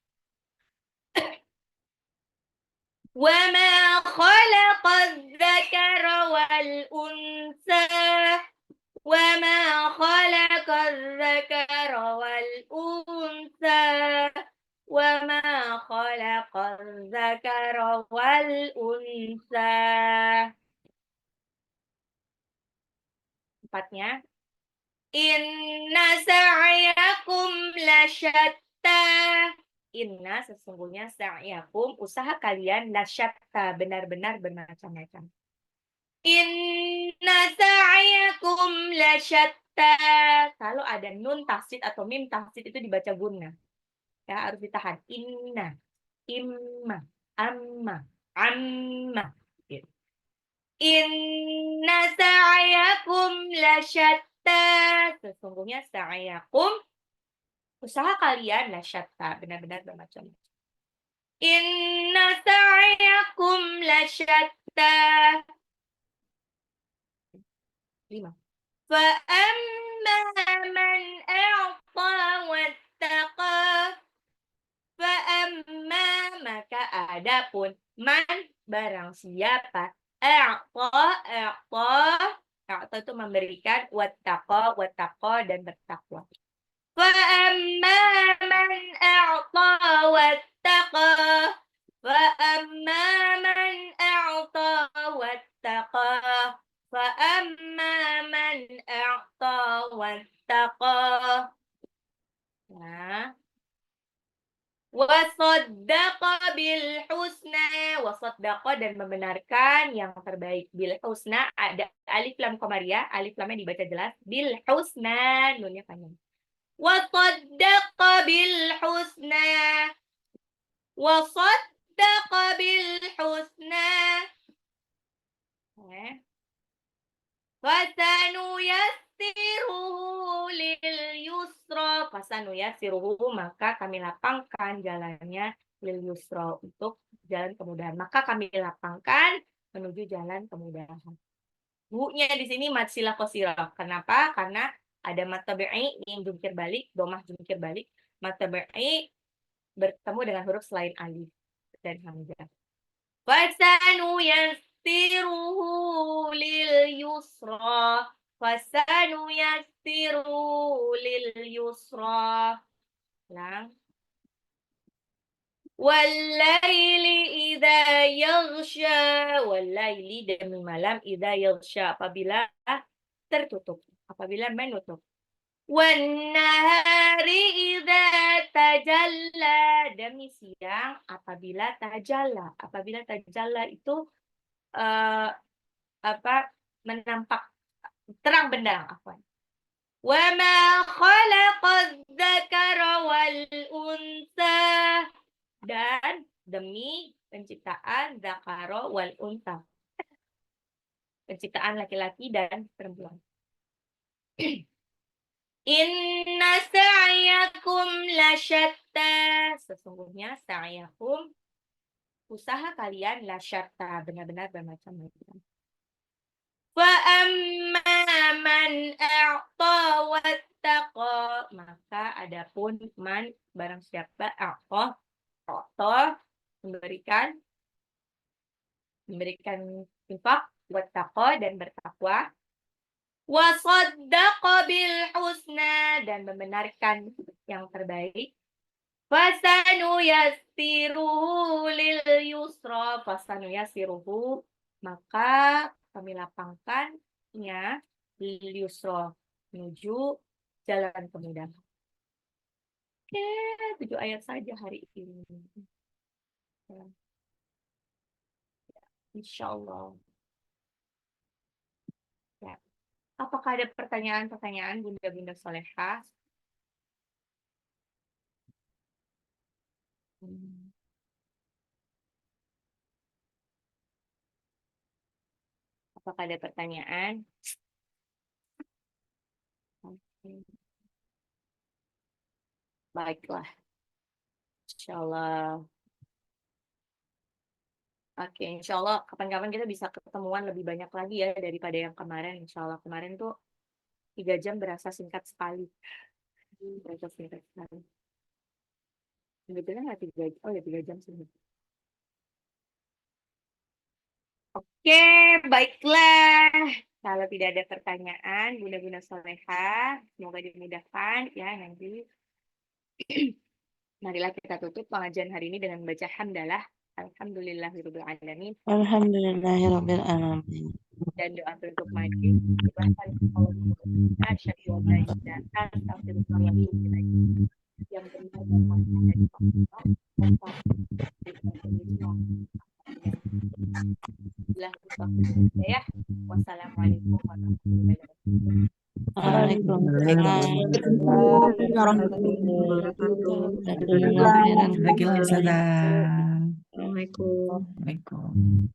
Wa ma khalaqaz dzakara wal unsa. Wa ma khalaqaz dzakara wal unsa. Wa ma khalaqaz dzakara wal unsa. Empatnya. Inna sa'yakum lasyatta. Inna sesungguhnya sa'yakum usaha kalian lasyatta benar-benar bermacam-macam. Inna sa'yakum lasyatta. Kalau ada nun tasydid atau mim tasydid itu dibaca gunna. Ya, harus ditahan. Inna, imma, amma, amma. Gitu. Inna sa'yakum lasyatta. Sesungguhnya sa'yakum, usaha kalian lasyatta, benar-benar bermacam-macam. Inna sa'yakum lasyatta. 5. Fa'amma man a'ta wattaqa. Fa'amma, maka adapun man, barang siapa, a'ta itu memberikan, wattaqa dan bertakwa. Fa'amma man a'ta wattaqa. Fa'amma man a'ta wattaqa. Fa'amma man a'ta wattaqa. Nah, wasaddaqa bil husna, wasaddaqa dan membenarkan yang terbaik. Bil husna ada alif lam qamariyah, alif lamnya dibaca jelas. Bil husna, nunnya panjang. Wasaddaqa bil husna. Wasaddaqa bil husna. Fasanuyassiruhu lil yusra. Fasanuyassiruhu, maka kami lapangkan jalannya lil yusra, untuk jalan kemudahan. Maka kami lapangkan menuju jalan kemudahan. Bu-nya di sini mad silah qasirah. Kenapa? Karena ada mad tabi'i yang jungkir balik, domah jungkir balik. Mad tabi'i bertemu dengan huruf selain alif dan hamzah. Fasanuyassiruhu lil yusra. Fasanuyassiruhu lil yusra. Lang. Walaili idza yaghsha. Walaili demi malam, idza yaghsha apabila tertutup, apabila menutup. Wan-nahari idza tajalla, demi siang apabila tajalla. Apabila tajalla itu menampak terang benderang, afwan. Wa ma khalaqadz dzakara wal unsa, dan demi penciptaan dzakara wal unsa, penciptaan laki-laki dan perempuan. Inna sa'yakum lasyatta, sesungguhnya sa'yakum, usaha kalian lasyatta, benar-benar bermacam-macam. Fa'amma man a'ta wattaqa, maka adapun man, barang siapa, a'ta memberikan infak, wattaqa dan bertakwa, wasaddaqa bil husna dan membenarkan yang terbaik, fasanuyassiruhu lil yusra, fasanuyassiruhu, maka kami lapangkannya lil yusra, menuju jalan kemudahan. Oke, 7 ayat saja hari ini. Insyaallah. Ya. Apakah ada pertanyaan-pertanyaan Bunda-Bunda Solehah? Apakah ada pertanyaan? Oke. Baiklah. Insyaallah. Oke, insyaallah kapan-kapan kita bisa ketemuan lebih banyak lagi ya daripada yang kemarin. Insyaallah kemarin tuh 3 jam berasa singkat sekali. Berasa singkat sekali. Sebetulnya nggak 3 jam. Oh ya 3 jam sih. Oke, baiklah. Kalau tidak ada pertanyaan, Bunda-Bunda Solehah, semoga dimudahkan ya nanti. Marilah kita tutup pengajian hari ini dengan membaca hamdalah. Alhamdulillahirabbil alamin. Alhamdulillahirabbil alamin. Dan doa untuk majlis. Yang benar ya. Wassalamualaikum warahmatullahi wabarakatuh. Waalaikumsalam warahmatullahi wabarakatuh. warahmatullahi wabarakatuh. Assalamualaikum. Waalaikumsalam.